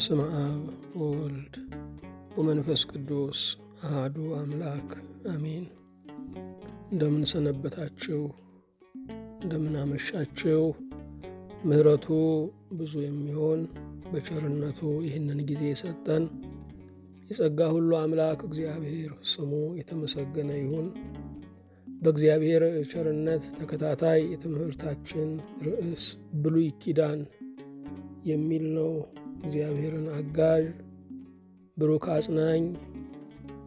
በስመ አብ ወወልድ ወመንፈስ ቅዱስ አሐዱ አምላክ አሜን። እንደምን ሰነበታችሁ? እንደምን አመሻችሁ? ምሕረቱ ብዙ የሚሆን በቸርነቱ ይህንን ጊዜ የሰጠን የጸጋ ሁሉ አምላክ እግዚአብሔር ስሙ የተመሰገነ ይሁን። በእግዚአብሔር ቸርነት ተከታታይ የትምህርታችን ርዕስ ብሉይ ኪዳን የሚል ነው። እግዚአብሔርን አጋዥ፣ ብሩክ አጽናኝ፣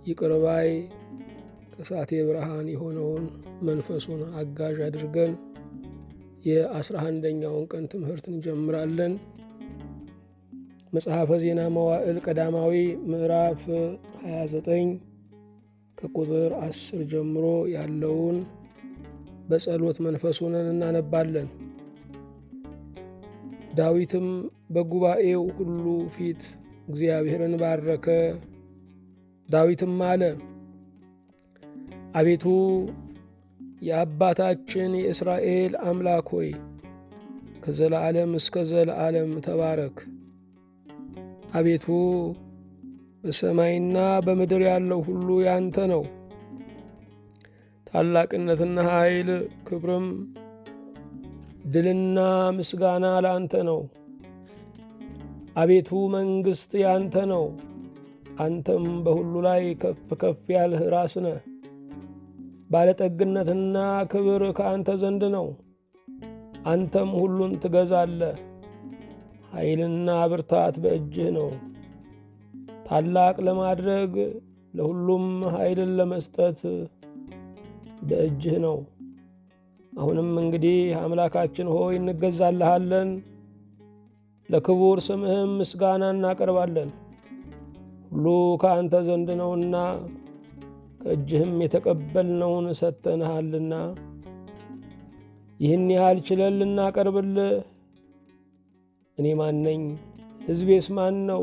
ይቅር ባይ፣ ከሳቴ ብርሃን የሆነውን መንፈሱን አጋዥ አድርገን የ11ኛውን ቀን ትምህርት እንጀምራለን። መጽሐፈ ዜና መዋዕል ቀዳማዊ ምዕራፍ 29 ከቁጥር 10 ጀምሮ ያለውን በጸሎት መንፈሱን እናነባለን። ዳዊትም በጉባኤው ሁሉ ፊት እግዚአብሔርን ባረከ። ዳዊትም አለ፣ አቤቱ የአባታችን የእስራኤል አምላክ ሆይ ከዘላለም እስከ ዘላለም ተባረክ። አቤቱ በሰማይና በምድር ያለው ሁሉ ያንተ ነው። ታላቅነትና ኃይል፣ ክብርም ድልና ምስጋና ለአንተ ነው። አቤቱ መንግሥት ያንተ ነው። አንተም በሁሉ ላይ ከፍ ከፍ ያልህ ራስ ነህ። ባለጠግነትና ክብር ከአንተ ዘንድ ነው። አንተም ሁሉን ትገዛለህ። ኃይልና ብርታት በእጅህ ነው። ታላቅ ለማድረግ ለሁሉም ኃይልን ለመስጠት በእጅህ ነው። አሁንም እንግዲህ አምላካችን ሆይ እንገዛልሃለን፣ ለክቡር ስምህም ምስጋና እናቀርባለን። ሁሉ ከአንተ ዘንድ ነውና ከእጅህም የተቀበልነውን ሰጥተንሃልና ይህን ያህል ችለን ልናቀርብልህ እኔ ማን ነኝ? ሕዝቤስ ማን ነው?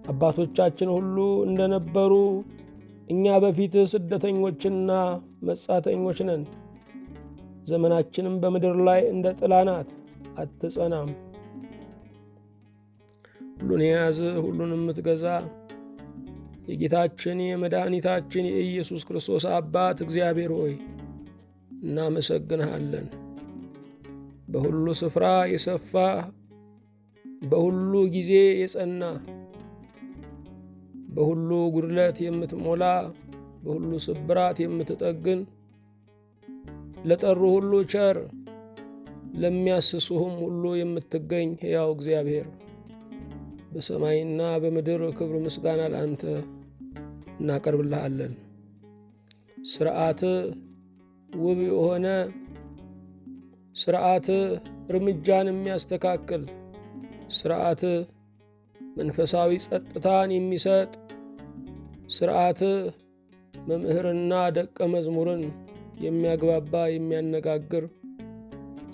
አባቶቻችን ሁሉ እንደነበሩ እኛ በፊትህ ስደተኞችና መጻተኞች ነን። ዘመናችንም በምድር ላይ እንደ ጥላ ናት፣ አትጸናም። ሁሉን የያዝ ሁሉን የምትገዛ የጌታችን የመድኃኒታችን የኢየሱስ ክርስቶስ አባት እግዚአብሔር ሆይ እናመሰግንሃለን። በሁሉ ስፍራ የሰፋ፣ በሁሉ ጊዜ የጸና፣ በሁሉ ጉድለት የምትሞላ፣ በሁሉ ስብራት የምትጠግን፣ ለጠሩ ሁሉ ቸር፣ ለሚያስሱህም ሁሉ የምትገኝ ሕያው እግዚአብሔር በሰማይና በምድር ክብር ምስጋና ለአንተ እናቀርብልሃለን። ሥርዓትህ ውብ የሆነ ሥርዓትህ እርምጃን የሚያስተካክል ሥርዓትህ መንፈሳዊ ጸጥታን የሚሰጥ ሥርዓትህ መምህርና ደቀ መዝሙርን የሚያግባባ የሚያነጋግር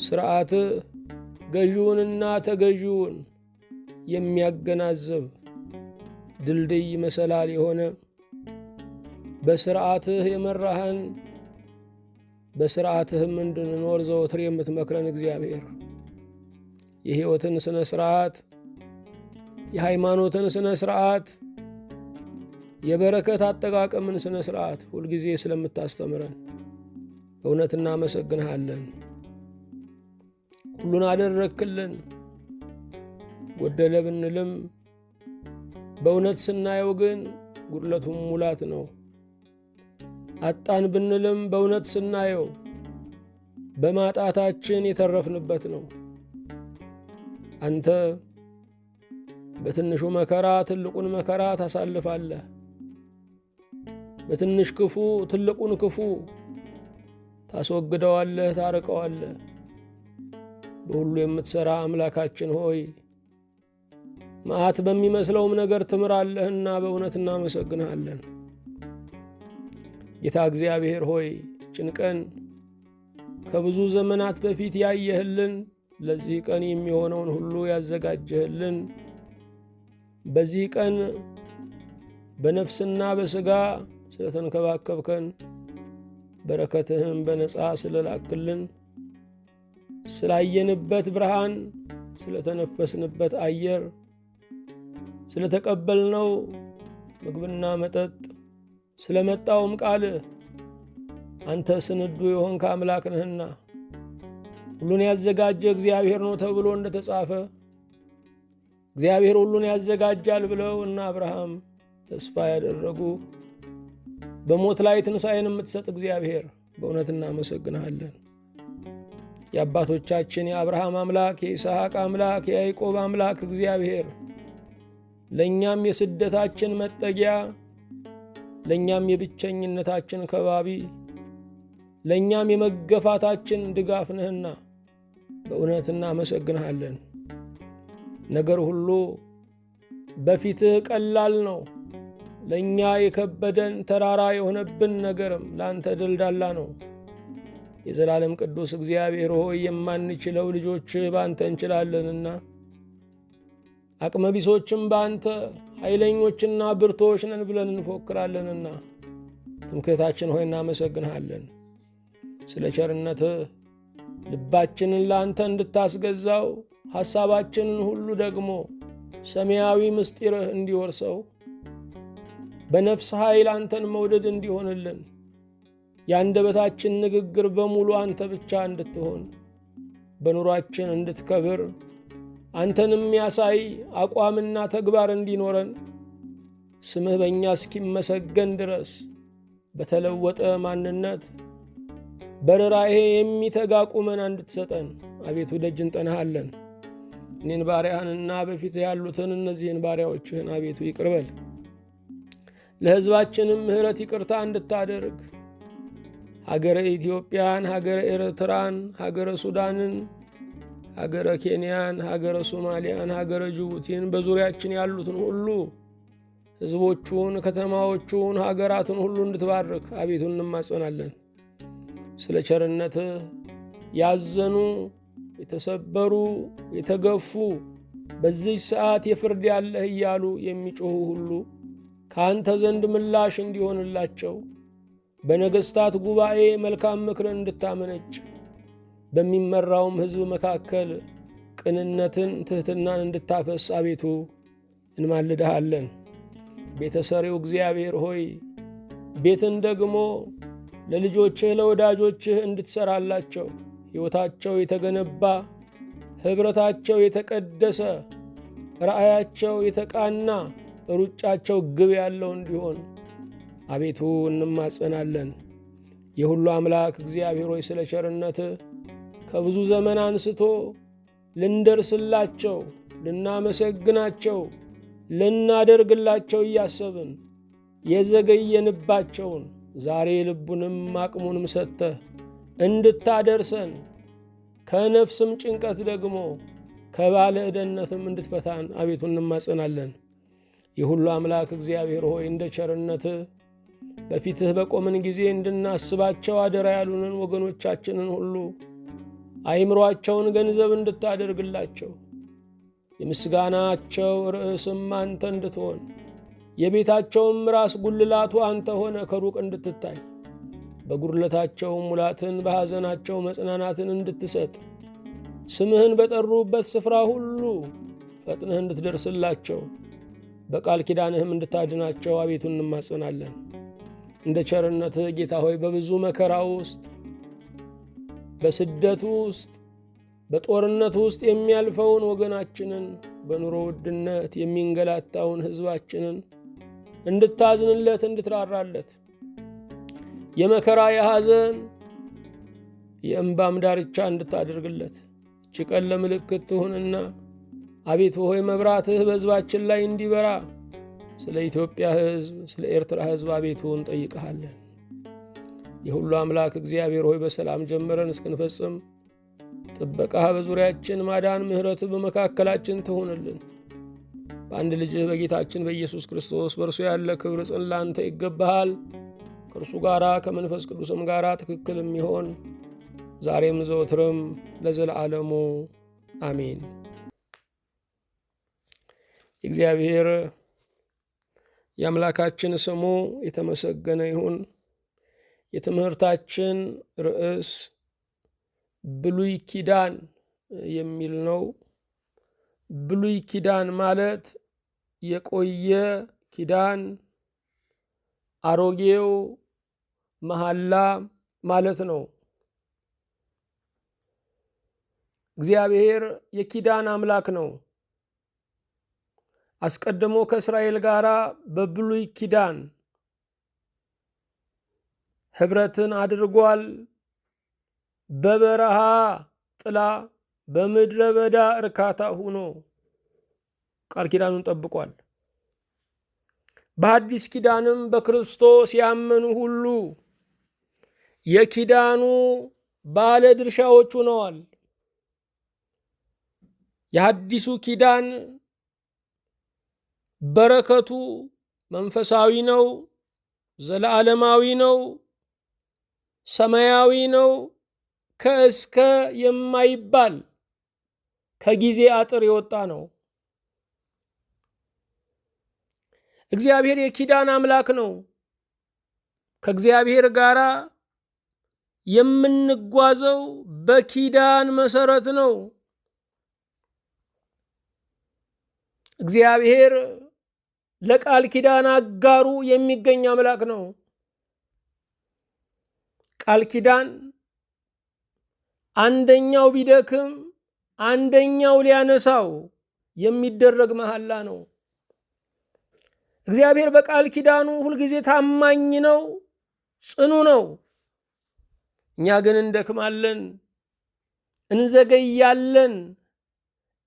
ሥርዓትህ ገዢውንና ተገዢውን የሚያገናዝብ ድልድይ መሰላል የሆነ በሥርዓትህ የመራህን በሥርዓትህም እንድንኖር ዘወትር የምትመክረን እግዚአብሔር የሕይወትን ሥነ ሥርዓት፣ የሃይማኖትን ሥነ ሥርዓት፣ የበረከት አጠቃቀምን ሥነ ሥርዓት ሁልጊዜ ስለምታስተምረን በእውነት እናመሰግንሃለን። ሁሉን አደረግክልን። ጎደለ ብንልም በእውነት ስናየው ግን ጉድለቱም ሙላት ነው። አጣን ብንልም በእውነት ስናየው በማጣታችን የተረፍንበት ነው። አንተ በትንሹ መከራ ትልቁን መከራ ታሳልፋለህ። በትንሽ ክፉ ትልቁን ክፉ ታስወግደዋለህ፣ ታርቀዋለህ። በሁሉ የምትሠራ አምላካችን ሆይ መዓት በሚመስለውም ነገር ትምራለህና በእውነት እናመሰግንሃለን። ጌታ እግዚአብሔር ሆይ ይህችን ቀን ከብዙ ዘመናት በፊት ያየህልን፣ ለዚህ ቀን የሚሆነውን ሁሉ ያዘጋጀህልን፣ በዚህ ቀን በነፍስና በሥጋ ስለተንከባከብከን፣ በረከትህን በነጻ ስለላክልን፣ ስላየንበት ብርሃን፣ ስለተነፈስንበት አየር ስለተቀበልነው ምግብና መጠጥ፣ ስለመጣውም ቃልህ አንተ ስንዱ የሆንክ አምላክ ነህና ሁሉን ያዘጋጀ እግዚአብሔር ነው ተብሎ እንደተጻፈ እግዚአብሔር ሁሉን ያዘጋጃል ብለው እና አብርሃም ተስፋ ያደረጉ በሞት ላይ ትንሣኤን የምትሰጥ እግዚአብሔር በእውነት እናመሰግንሃለን። የአባቶቻችን የአብርሃም አምላክ፣ የይስሐቅ አምላክ፣ የያዕቆብ አምላክ እግዚአብሔር ለእኛም የስደታችን መጠጊያ፣ ለእኛም የብቸኝነታችን ከባቢ፣ ለእኛም የመገፋታችን ድጋፍ ነህና በእውነት እናመሰግንሃለን። ነገር ሁሉ በፊትህ ቀላል ነው። ለእኛ የከበደን ተራራ የሆነብን ነገርም ለአንተ ደልዳላ ነው። የዘላለም ቅዱስ እግዚአብሔር ሆይ የማንችለው ልጆችህ በአንተ እንችላለንና አቅመቢሶችም በአንተ ኃይለኞችና ብርቶች ነን ብለን እንፎክራለንና ትምክህታችን ሆይ እናመሰግንሃለን። ስለ ቸርነትህ ልባችንን ለአንተ እንድታስገዛው ሐሳባችንን ሁሉ ደግሞ ሰማያዊ ምስጢርህ እንዲወርሰው በነፍስ ኃይል አንተን መውደድ እንዲሆንልን የአንደበታችን ንግግር በሙሉ አንተ ብቻ እንድትሆን በኑሯችን እንድትከብር አንተንም የሚያሳይ አቋምና ተግባር እንዲኖረን ስምህ በእኛ እስኪመሰገን ድረስ በተለወጠ ማንነት በርኅራኄ የሚተጋ ቁመና እንድትሰጠን አቤቱ ደጅ እንጠናሃለን። እኔን ባሪያህንና በፊት ያሉትን እነዚህን ባሪያዎችህን አቤቱ ይቅር በል። ለሕዝባችንም ምሕረት ይቅርታ እንድታደርግ ሀገረ ኢትዮጵያን፣ ሀገረ ኤርትራን፣ ሀገረ ሱዳንን፣ ሀገረ ኬንያን፣ ሀገረ ሶማሊያን፣ ሀገረ ጅቡቲን በዙሪያችን ያሉትን ሁሉ ሕዝቦቹን፣ ከተማዎቹን፣ ሀገራትን ሁሉ እንድትባርክ አቤቱ እንማጸናለን። ስለ ቸርነትህ ያዘኑ፣ የተሰበሩ፣ የተገፉ በዚህ ሰዓት የፍርድ ያለህ እያሉ የሚጮኹ ሁሉ ከአንተ ዘንድ ምላሽ እንዲሆንላቸው በነገሥታት ጉባኤ መልካም ምክርን እንድታመነጭ በሚመራውም ሕዝብ መካከል ቅንነትን፣ ትሕትናን እንድታፈስ አቤቱ እንማልድሃለን። ቤተሰሪው እግዚአብሔር ሆይ ቤትን ደግሞ ለልጆችህ ለወዳጆችህ እንድትሠራላቸው ሕይወታቸው የተገነባ፣ ኅብረታቸው የተቀደሰ፣ ራእያቸው የተቃና፣ ሩጫቸው ግብ ያለው እንዲሆን አቤቱ እንማጸናለን። የሁሉ አምላክ እግዚአብሔር ሆይ ስለ ቸርነትህ ከብዙ ዘመን አንስቶ ልንደርስላቸው፣ ልናመሰግናቸው፣ ልናደርግላቸው እያሰብን የዘገየንባቸውን ዛሬ ልቡንም አቅሙንም ሰጥተህ እንድታደርሰን ከነፍስም ጭንቀት ደግሞ ከባለ ዕዳነትም እንድትፈታን አቤቱ እንማጸናለን። የሁሉ አምላክ እግዚአብሔር ሆይ እንደ ቸርነትህ በፊትህ በቆምን ጊዜ እንድናስባቸው አደራ ያሉንን ወገኖቻችንን ሁሉ አእምሮአቸውን ገንዘብ እንድታደርግላቸው የምስጋናቸው ርዕስም አንተ እንድትሆን የቤታቸውም ራስ ጉልላቱ አንተ ሆነ ከሩቅ እንድትታይ በጉድለታቸው ሙላትን በሐዘናቸው መጽናናትን እንድትሰጥ ስምህን በጠሩበት ስፍራ ሁሉ ፈጥነህ እንድትደርስላቸው በቃል ኪዳንህም እንድታድናቸው አቤቱ እንማጸናለን። እንደ ቸርነትህ ጌታ ሆይ በብዙ መከራ ውስጥ፣ በስደቱ ውስጥ፣ በጦርነቱ ውስጥ የሚያልፈውን ወገናችንን፣ በኑሮ ውድነት የሚንገላታውን ሕዝባችንን እንድታዝንለት፣ እንድትራራለት የመከራ የሐዘን የእንባም ዳርቻ እንድታደርግለት እቺ ቀን ለምልክት ትሁንና አቤቱ ሆይ መብራትህ በሕዝባችን ላይ እንዲበራ ስለ ኢትዮጵያ ሕዝብ፣ ስለ ኤርትራ ሕዝብ አቤቱ እንጠይቅሃለን። የሁሉ አምላክ እግዚአብሔር ሆይ በሰላም ጀምረን እስክንፈጽም ጥበቃህ በዙሪያችን፣ ማዳን ምሕረትህ በመካከላችን ትሁንልን። በአንድ ልጅህ በጌታችን በኢየሱስ ክርስቶስ በእርሱ ያለ ክብር ጽን ላንተ ይገባሃል። ከእርሱ ጋር ከመንፈስ ቅዱስም ጋር ትክክል የሚሆን ዛሬም ዘወትርም ለዘለዓለሙ አሜን። የእግዚአብሔር የአምላካችን ስሙ የተመሰገነ ይሁን። የትምህርታችን ርዕስ ብሉይ ኪዳን የሚል ነው። ብሉይ ኪዳን ማለት የቆየ ኪዳን፣ አሮጌው መሐላ ማለት ነው። እግዚአብሔር የኪዳን አምላክ ነው። አስቀድሞ ከእስራኤል ጋር በብሉይ ኪዳን ኅብረትን አድርጓል። በበረሃ ጥላ በምድረ በዳ እርካታ ሆኖ ቃል ኪዳኑን ጠብቋል። በሐዲስ ኪዳንም በክርስቶስ ያመኑ ሁሉ የኪዳኑ ባለ ድርሻዎች ሆነዋል። የሐዲሱ ኪዳን በረከቱ መንፈሳዊ ነው፣ ዘለዓለማዊ ነው፣ ሰማያዊ ነው፣ ከእስከ የማይባል ከጊዜ አጥር የወጣ ነው። እግዚአብሔር የኪዳን አምላክ ነው። ከእግዚአብሔር ጋር የምንጓዘው በኪዳን መሰረት ነው። እግዚአብሔር ለቃል ኪዳን አጋሩ የሚገኝ አምላክ ነው። ቃል ኪዳን አንደኛው ቢደክም አንደኛው ሊያነሳው የሚደረግ መሐላ ነው። እግዚአብሔር በቃል ኪዳኑ ሁልጊዜ ታማኝ ነው፣ ጽኑ ነው። እኛ ግን እንደክማለን፣ እንዘገያለን፣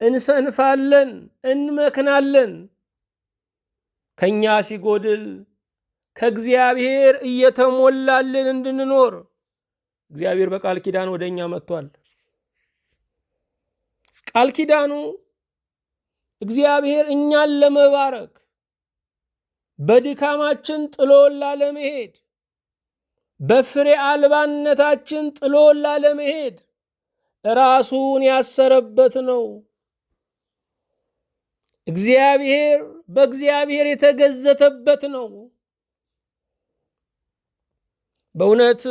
እንሰንፋለን፣ እንመክናለን። ከኛ ሲጎድል ከእግዚአብሔር እየተሞላልን እንድንኖር እግዚአብሔር በቃል ኪዳን ወደ እኛ መጥቷል። ቃል ኪዳኑ እግዚአብሔር እኛን ለመባረክ በድካማችን ጥሎን ላለመሄድ በፍሬ አልባነታችን ጥሎን ላለመሄድ ራሱን ያሰረበት ነው። እግዚአብሔር በእግዚአብሔር የተገዘተበት ነው። በእውነት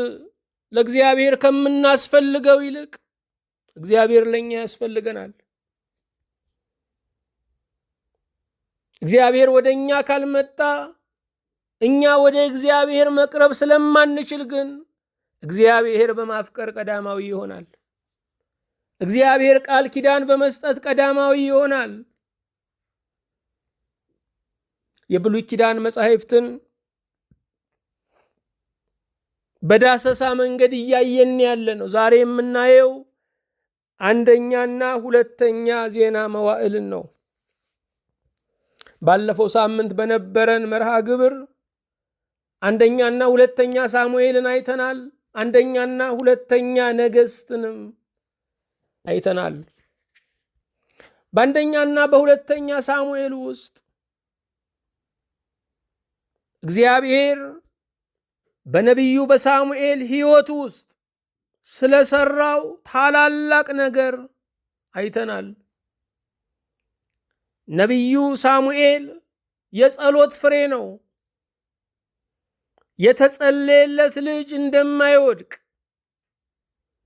ለእግዚአብሔር ከምናስፈልገው ይልቅ እግዚአብሔር ለኛ ያስፈልገናል። እግዚአብሔር ወደ እኛ ካልመጣ እኛ ወደ እግዚአብሔር መቅረብ ስለማንችል ግን እግዚአብሔር በማፍቀር ቀዳማዊ ይሆናል። እግዚአብሔር ቃል ኪዳን በመስጠት ቀዳማዊ ይሆናል። የብሉይ ኪዳን መጻሕፍትን በዳሰሳ መንገድ እያየን ያለ ነው። ዛሬ የምናየው አንደኛና ሁለተኛ ዜና መዋዕልን ነው። ባለፈው ሳምንት በነበረን መርሃ ግብር አንደኛና ሁለተኛ ሳሙኤልን አይተናል። አንደኛና ሁለተኛ ነገሥትንም አይተናል። በአንደኛና በሁለተኛ ሳሙኤል ውስጥ እግዚአብሔር በነቢዩ በሳሙኤል ሕይወት ውስጥ ስለሰራው ታላላቅ ነገር አይተናል። ነቢዩ ሳሙኤል የጸሎት ፍሬ ነው። የተጸለየለት ልጅ እንደማይወድቅ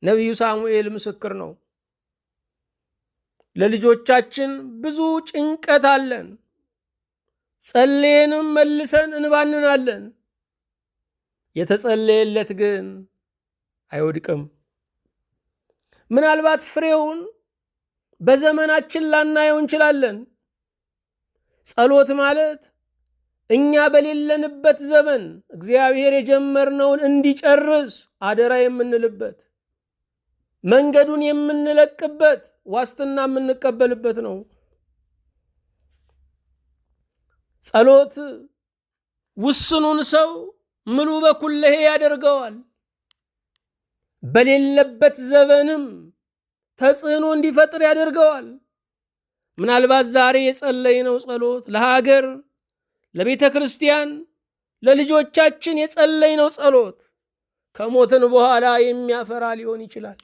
ነቢዩ ሳሙኤል ምስክር ነው። ለልጆቻችን ብዙ ጭንቀት አለን። ጸልየንም መልሰን እንባንናለን። የተጸለየለት ግን አይወድቅም። ምናልባት ፍሬውን በዘመናችን ላናየው እንችላለን። ጸሎት ማለት እኛ በሌለንበት ዘመን እግዚአብሔር የጀመርነውን እንዲጨርስ አደራ የምንልበት፣ መንገዱን የምንለቅበት፣ ዋስትና የምንቀበልበት ነው። ጸሎት ውስኑን ሰው ምሉ በኩለሄ ያደርገዋል። በሌለበት ዘመንም ተጽዕኖ እንዲፈጥር ያደርገዋል። ምናልባት ዛሬ የጸለይነው ጸሎት ለሀገር፣ ለቤተ ክርስቲያን፣ ለልጆቻችን የጸለይነው ጸሎት ከሞትን በኋላ የሚያፈራ ሊሆን ይችላል።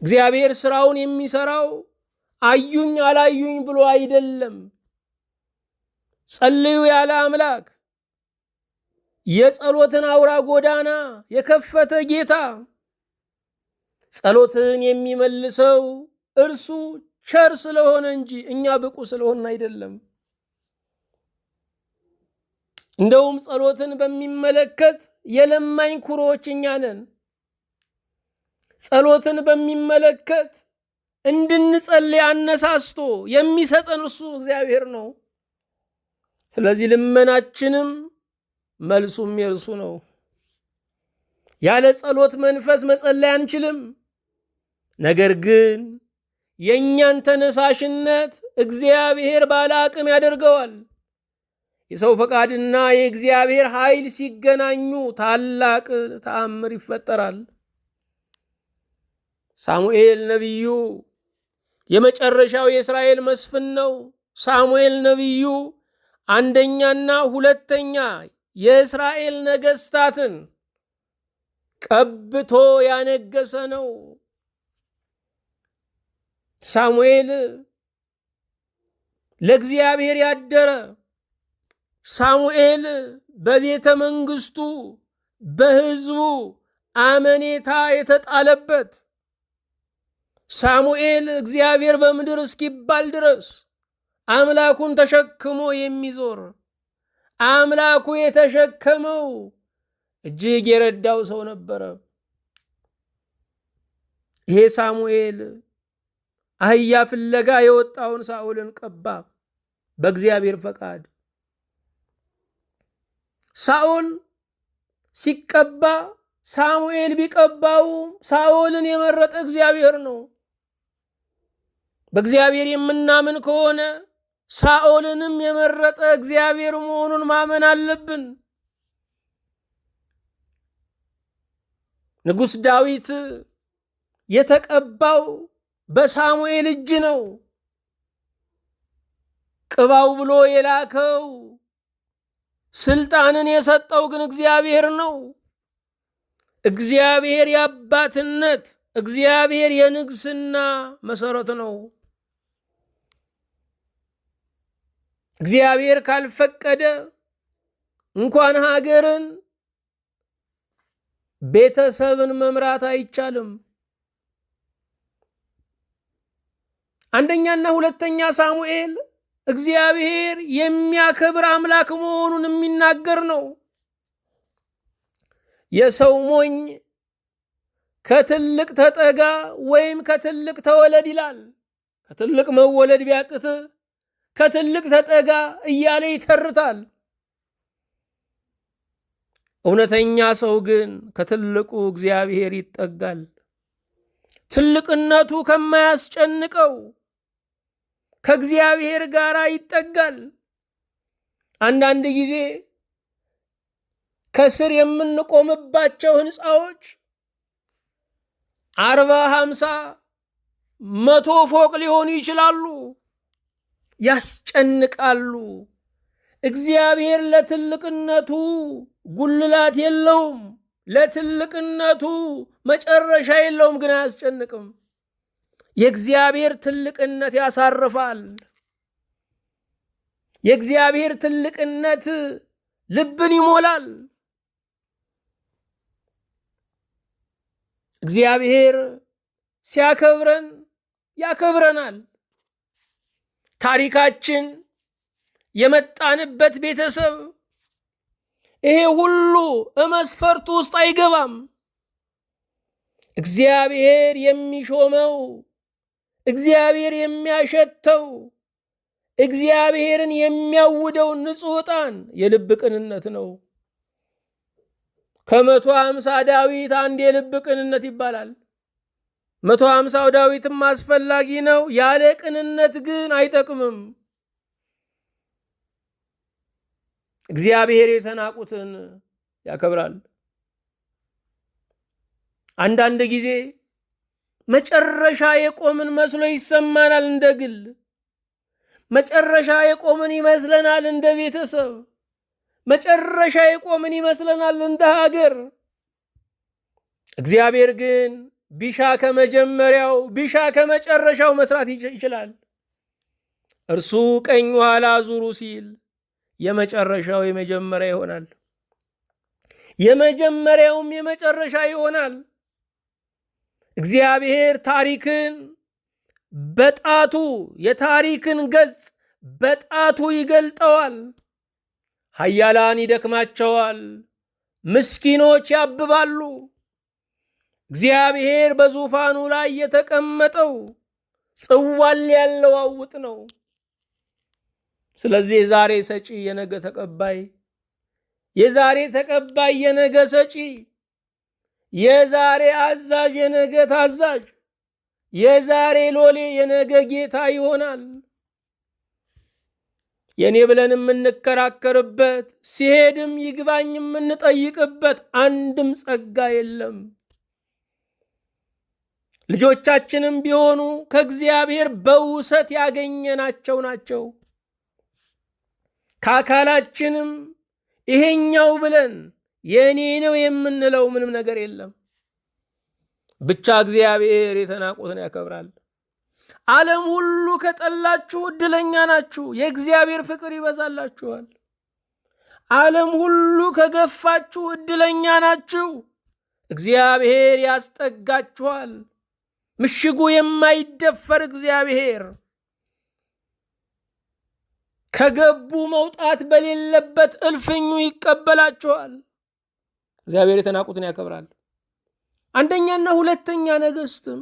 እግዚአብሔር ስራውን የሚሰራው አዩኝ አላዩኝ ብሎ አይደለም። ጸልዩ ያለ አምላክ፣ የጸሎትን አውራ ጎዳና የከፈተ ጌታ፣ ጸሎትን የሚመልሰው እርሱ ቸር ስለሆነ እንጂ እኛ ብቁ ስለሆነ አይደለም። እንደውም ጸሎትን በሚመለከት የለማኝ ኩሮዎች እኛ ነን። ጸሎትን በሚመለከት እንድንጸልይ አነሳስቶ የሚሰጠን እሱ እግዚአብሔር ነው። ስለዚህ ልመናችንም መልሱም የእርሱ ነው። ያለ ጸሎት መንፈስ መጸለይ አንችልም። ነገር ግን የእኛን ተነሳሽነት እግዚአብሔር ባለ አቅም ያደርገዋል። የሰው ፈቃድና የእግዚአብሔር ኃይል ሲገናኙ ታላቅ ተአምር ይፈጠራል። ሳሙኤል ነቢዩ የመጨረሻው የእስራኤል መስፍን ነው። ሳሙኤል ነቢዩ አንደኛና ሁለተኛ የእስራኤል ነገስታትን ቀብቶ ያነገሰ ነው። ሳሙኤል ለእግዚአብሔር ያደረ፣ ሳሙኤል በቤተ መንግስቱ በሕዝቡ አመኔታ የተጣለበት፣ ሳሙኤል እግዚአብሔር በምድር እስኪባል ድረስ አምላኩን ተሸክሞ የሚዞር፣ አምላኩ የተሸከመው እጅግ የረዳው ሰው ነበረ። ይሄ ሳሙኤል አህያ ፍለጋ የወጣውን ሳኦልን ቀባ በእግዚአብሔር ፈቃድ። ሳኦል ሲቀባ ሳሙኤል ቢቀባው ሳኦልን የመረጠ እግዚአብሔር ነው። በእግዚአብሔር የምናምን ከሆነ ሳኦልንም የመረጠ እግዚአብሔር መሆኑን ማመን አለብን። ንጉሥ ዳዊት የተቀባው በሳሙኤል እጅ ነው። ቅባው ብሎ የላከው ስልጣንን የሰጠው ግን እግዚአብሔር ነው። እግዚአብሔር የአባትነት፣ እግዚአብሔር የንግስና መሰረት ነው። እግዚአብሔር ካልፈቀደ እንኳን ሀገርን ቤተሰብን መምራት አይቻልም። አንደኛና ሁለተኛ ሳሙኤል እግዚአብሔር የሚያከብር አምላክ መሆኑን የሚናገር ነው። የሰው ሞኝ ከትልቅ ተጠጋ ወይም ከትልቅ ተወለድ ይላል። ከትልቅ መወለድ ቢያቅት ከትልቅ ተጠጋ እያለ ይተርታል። እውነተኛ ሰው ግን ከትልቁ እግዚአብሔር ይጠጋል። ትልቅነቱ ከማያስጨንቀው ከእግዚአብሔር ጋር ይጠጋል። አንዳንድ ጊዜ ከስር የምንቆምባቸው ህንፃዎች 40፣ 50፣ 100 ፎቅ ሊሆኑ ይችላሉ። ያስጨንቃሉ። እግዚአብሔር ለትልቅነቱ ጉልላት የለውም፣ ለትልቅነቱ መጨረሻ የለውም፣ ግን አያስጨንቅም። የእግዚአብሔር ትልቅነት ያሳርፋል። የእግዚአብሔር ትልቅነት ልብን ይሞላል። እግዚአብሔር ሲያከብረን ያከብረናል። ታሪካችን፣ የመጣንበት ቤተሰብ ይሄ ሁሉ መስፈርቱ ውስጥ አይገባም። እግዚአብሔር የሚሾመው፣ እግዚአብሔር የሚያሸተው፣ እግዚአብሔርን የሚያውደው ንጹሕ ዕጣን የልብ ቅንነት ነው። 150 ዳዊት አንድ የልብ ቅንነት ይባላል። 150 ዳዊትም አስፈላጊ ነው። ያለ ቅንነት ግን አይጠቅምም። እግዚአብሔር የተናቁትን ያከብራል። አንዳንድ ጊዜ መጨረሻ የቆምን መስሎ ይሰማናል። እንደ ግል መጨረሻ የቆምን ይመስለናል። እንደ ቤተሰብ መጨረሻ የቆምን ይመስለናል። እንደ ሀገር እግዚአብሔር ግን ቢሻ ከመጀመሪያው ቢሻ ከመጨረሻው መስራት ይችላል። እርሱ ቀኝ ኋላ ዙሩ ሲል የመጨረሻው የመጀመሪያ ይሆናል፣ የመጀመሪያውም የመጨረሻ ይሆናል። እግዚአብሔር ታሪክን በጣቱ የታሪክን ገጽ በጣቱ ይገልጠዋል። ኃያላን ይደክማቸዋል፣ ምስኪኖች ያብባሉ። እግዚአብሔር በዙፋኑ ላይ የተቀመጠው ጽዋን ሊያለዋውጥ ነው። ስለዚህ የዛሬ ሰጪ የነገ ተቀባይ፣ የዛሬ ተቀባይ የነገ ሰጪ፣ የዛሬ አዛዥ የነገ ታዛዥ፣ የዛሬ ሎሌ የነገ ጌታ ይሆናል። የኔ ብለን የምንከራከርበት ሲሄድም ይግባኝ የምንጠይቅበት አንድም ጸጋ የለም። ልጆቻችንም ቢሆኑ ከእግዚአብሔር በውሰት ያገኘናቸው ናቸው። ከአካላችንም ይሄኛው ብለን የኔ ነው የምንለው ምንም ነገር የለም። ብቻ እግዚአብሔር የተናቁትን ያከብራል። ዓለም ሁሉ ከጠላችሁ ዕድለኛ ናችሁ፣ የእግዚአብሔር ፍቅር ይበዛላችኋል። ዓለም ሁሉ ከገፋችሁ ዕድለኛ ናችሁ፣ እግዚአብሔር ያስጠጋችኋል። ምሽጉ የማይደፈር እግዚአብሔር ከገቡ መውጣት በሌለበት እልፍኙ ይቀበላችኋል። እግዚአብሔር የተናቁትን ያከብራል። አንደኛና ሁለተኛ ነገሥትም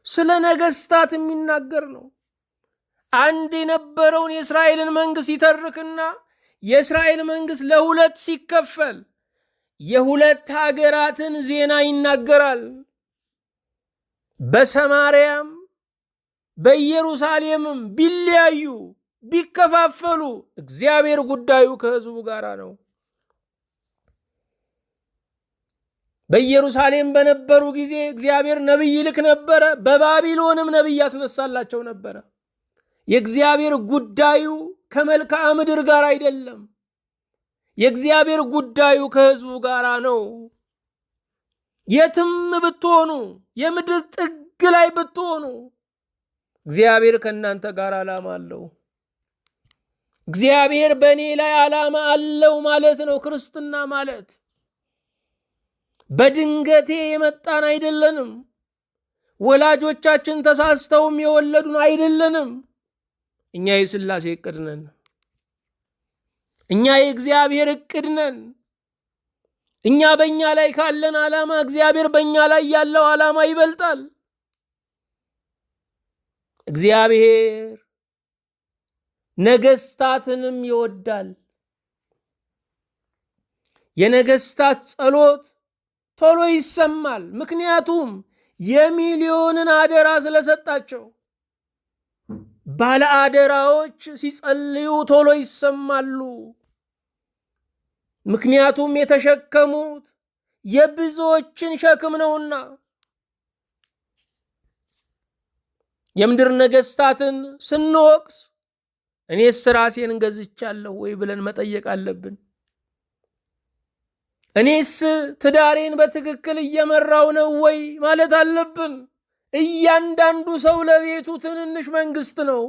ስለ ነገሥታት የሚናገር ነው። አንድ የነበረውን የእስራኤልን መንግሥት ይተርክና የእስራኤል መንግሥት ለሁለት ሲከፈል የሁለት ሀገራትን ዜና ይናገራል። በሰማርያም በኢየሩሳሌምም ቢለያዩ ቢከፋፈሉ እግዚአብሔር ጉዳዩ ከሕዝቡ ጋር ነው። በኢየሩሳሌም በነበሩ ጊዜ እግዚአብሔር ነቢይ ይልክ ነበረ። በባቢሎንም ነቢይ ያስነሳላቸው ነበረ። የእግዚአብሔር ጉዳዩ ከመልክዓ ምድር ጋር አይደለም። የእግዚአብሔር ጉዳዩ ከሕዝቡ ጋር ነው። የትም ብትሆኑ፣ የምድር ጥግ ላይ ብትሆኑ እግዚአብሔር ከእናንተ ጋር ዓላማ አለው። እግዚአብሔር በእኔ ላይ ዓላማ አለው ማለት ነው። ክርስትና ማለት በድንገቴ የመጣን አይደለንም። ወላጆቻችን ተሳስተውም የወለዱን አይደለንም። እኛ የሥላሴ ዕቅድ ነን። እኛ የእግዚአብሔር ዕቅድ ነን። እኛ በእኛ ላይ ካለን ዓላማ እግዚአብሔር በእኛ ላይ ያለው ዓላማ ይበልጣል። እግዚአብሔር ነገሥታትንም ይወዳል። የነገሥታት ጸሎት ቶሎ ይሰማል። ምክንያቱም የሚሊዮንን አደራ ስለሰጣቸው። ባለ አደራዎች ሲጸልዩ ቶሎ ይሰማሉ። ምክንያቱም የተሸከሙት የብዙዎችን ሸክም ነውና። የምድር ነገሥታትን ስንወቅስ እኔስ ራሴን ገዝቻለሁ ወይ ብለን መጠየቅ አለብን። እኔስ ትዳሬን በትክክል እየመራው ነው ወይ ማለት አለብን። እያንዳንዱ ሰው ለቤቱ ትንንሽ መንግስት ነው።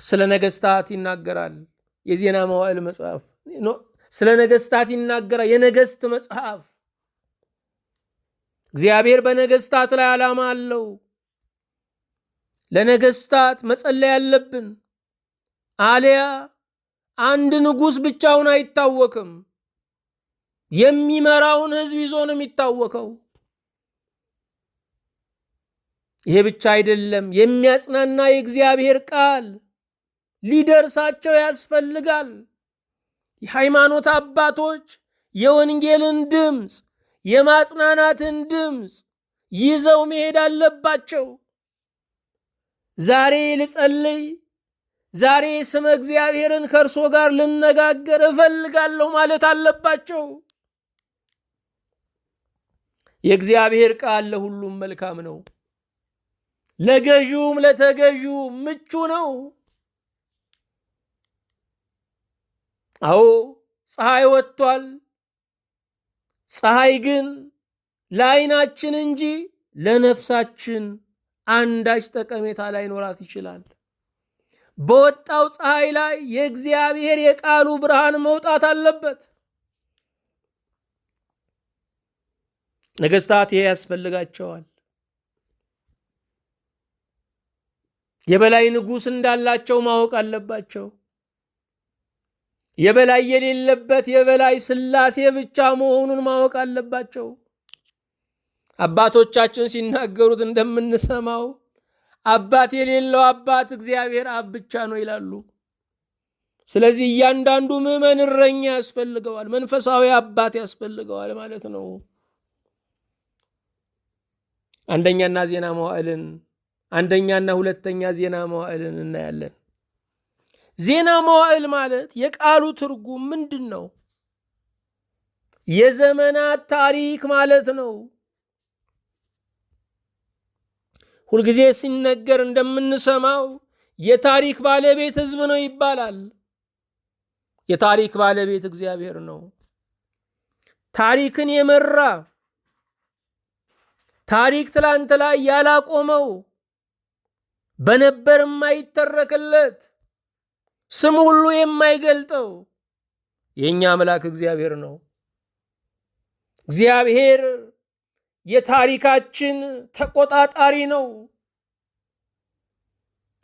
ስለ ነገሥታት ይናገራል የዜና መዋዕል መጽሐፍ። ስለ ነገሥታት ይናገራል የነገሥት መጽሐፍ። እግዚአብሔር በነገሥታት ላይ ዓላማ አለው። ለነገሥታት መጸለይ ያለብን። አሊያ አንድ ንጉሥ ብቻውን አይታወቅም። የሚመራውን ሕዝብ ይዞ ነው የሚታወቀው። ይሄ ብቻ አይደለም፣ የሚያጽናና የእግዚአብሔር ቃል ሊደርሳቸው ያስፈልጋል። የሃይማኖት አባቶች የወንጌልን ድምፅ፣ የማጽናናትን ድምፅ ይዘው መሄድ አለባቸው። ዛሬ ልጸልይ፣ ዛሬ ስመ እግዚአብሔርን ከእርሶ ጋር ልነጋገር እፈልጋለሁ ማለት አለባቸው። የእግዚአብሔር ቃል ለሁሉም መልካም ነው፣ ለገዢውም ለተገዢውም ምቹ ነው። አዎ ፀሐይ ወጥቷል። ፀሐይ ግን ለዓይናችን እንጂ ለነፍሳችን አንዳች ጠቀሜታ ላይኖራት ይችላል። በወጣው ፀሐይ ላይ የእግዚአብሔር የቃሉ ብርሃን መውጣት አለበት። ነገሥታት ይሄ ያስፈልጋቸዋል። የበላይ ንጉሥ እንዳላቸው ማወቅ አለባቸው። የበላይ የሌለበት የበላይ ሥላሴ ብቻ መሆኑን ማወቅ አለባቸው። አባቶቻችን ሲናገሩት እንደምንሰማው አባት የሌለው አባት እግዚአብሔር አብ ብቻ ነው ይላሉ። ስለዚህ እያንዳንዱ ምዕመን እረኛ ያስፈልገዋል፣ መንፈሳዊ አባት ያስፈልገዋል ማለት ነው። አንደኛና ሁለተኛ ዜና መዋዕልን እናያለን። ዜና መዋዕል ማለት የቃሉ ትርጉም ምንድን ነው? የዘመናት ታሪክ ማለት ነው። ሁልጊዜ ሲነገር እንደምንሰማው የታሪክ ባለቤት ሕዝብ ነው ይባላል። የታሪክ ባለቤት እግዚአብሔር ነው። ታሪክን የመራ ታሪክ ትላንት ላይ ያላቆመው በነበር የማይተረክለት ስም ሁሉ የማይገልጠው የኛ አምላክ እግዚአብሔር ነው። እግዚአብሔር የታሪካችን ተቆጣጣሪ ነው።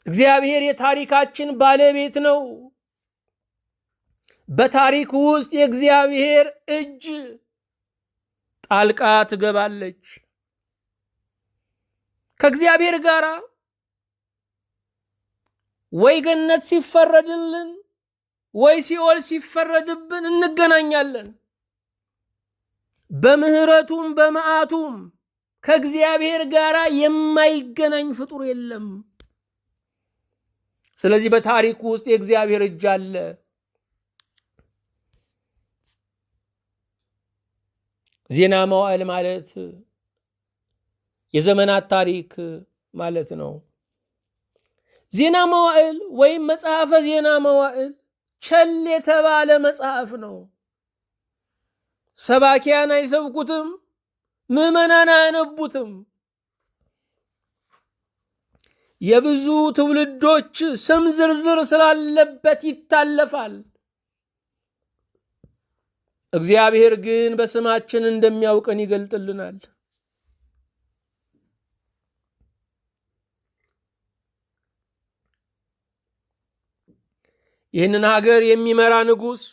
እግዚአብሔር የታሪካችን ባለቤት ነው። በታሪክ ውስጥ የእግዚአብሔር እጅ ጣልቃ ትገባለች። ከእግዚአብሔር ጋር ወይ ገነት ሲፈረድልን ወይ ሲኦል ሲፈረድብን እንገናኛለን። በምህረቱም በመዓቱም ከእግዚአብሔር ጋር የማይገናኝ ፍጡር የለም። ስለዚህ በታሪኩ ውስጥ የእግዚአብሔር እጅ አለ። ዜና መዋዕል ማለት የዘመናት ታሪክ ማለት ነው። ዜና መዋዕል ወይም መጽሐፈ ዜና መዋዕል ቸል የተባለ መጽሐፍ ነው። ሰባኪያን አይሰብኩትም፣ ምዕመናን አያነቡትም። የብዙ ትውልዶች ስም ዝርዝር ስላለበት ይታለፋል። እግዚአብሔር ግን በስማችን እንደሚያውቀን ይገልጥልናል። ይህንን ሀገር የሚመራ ንጉሥ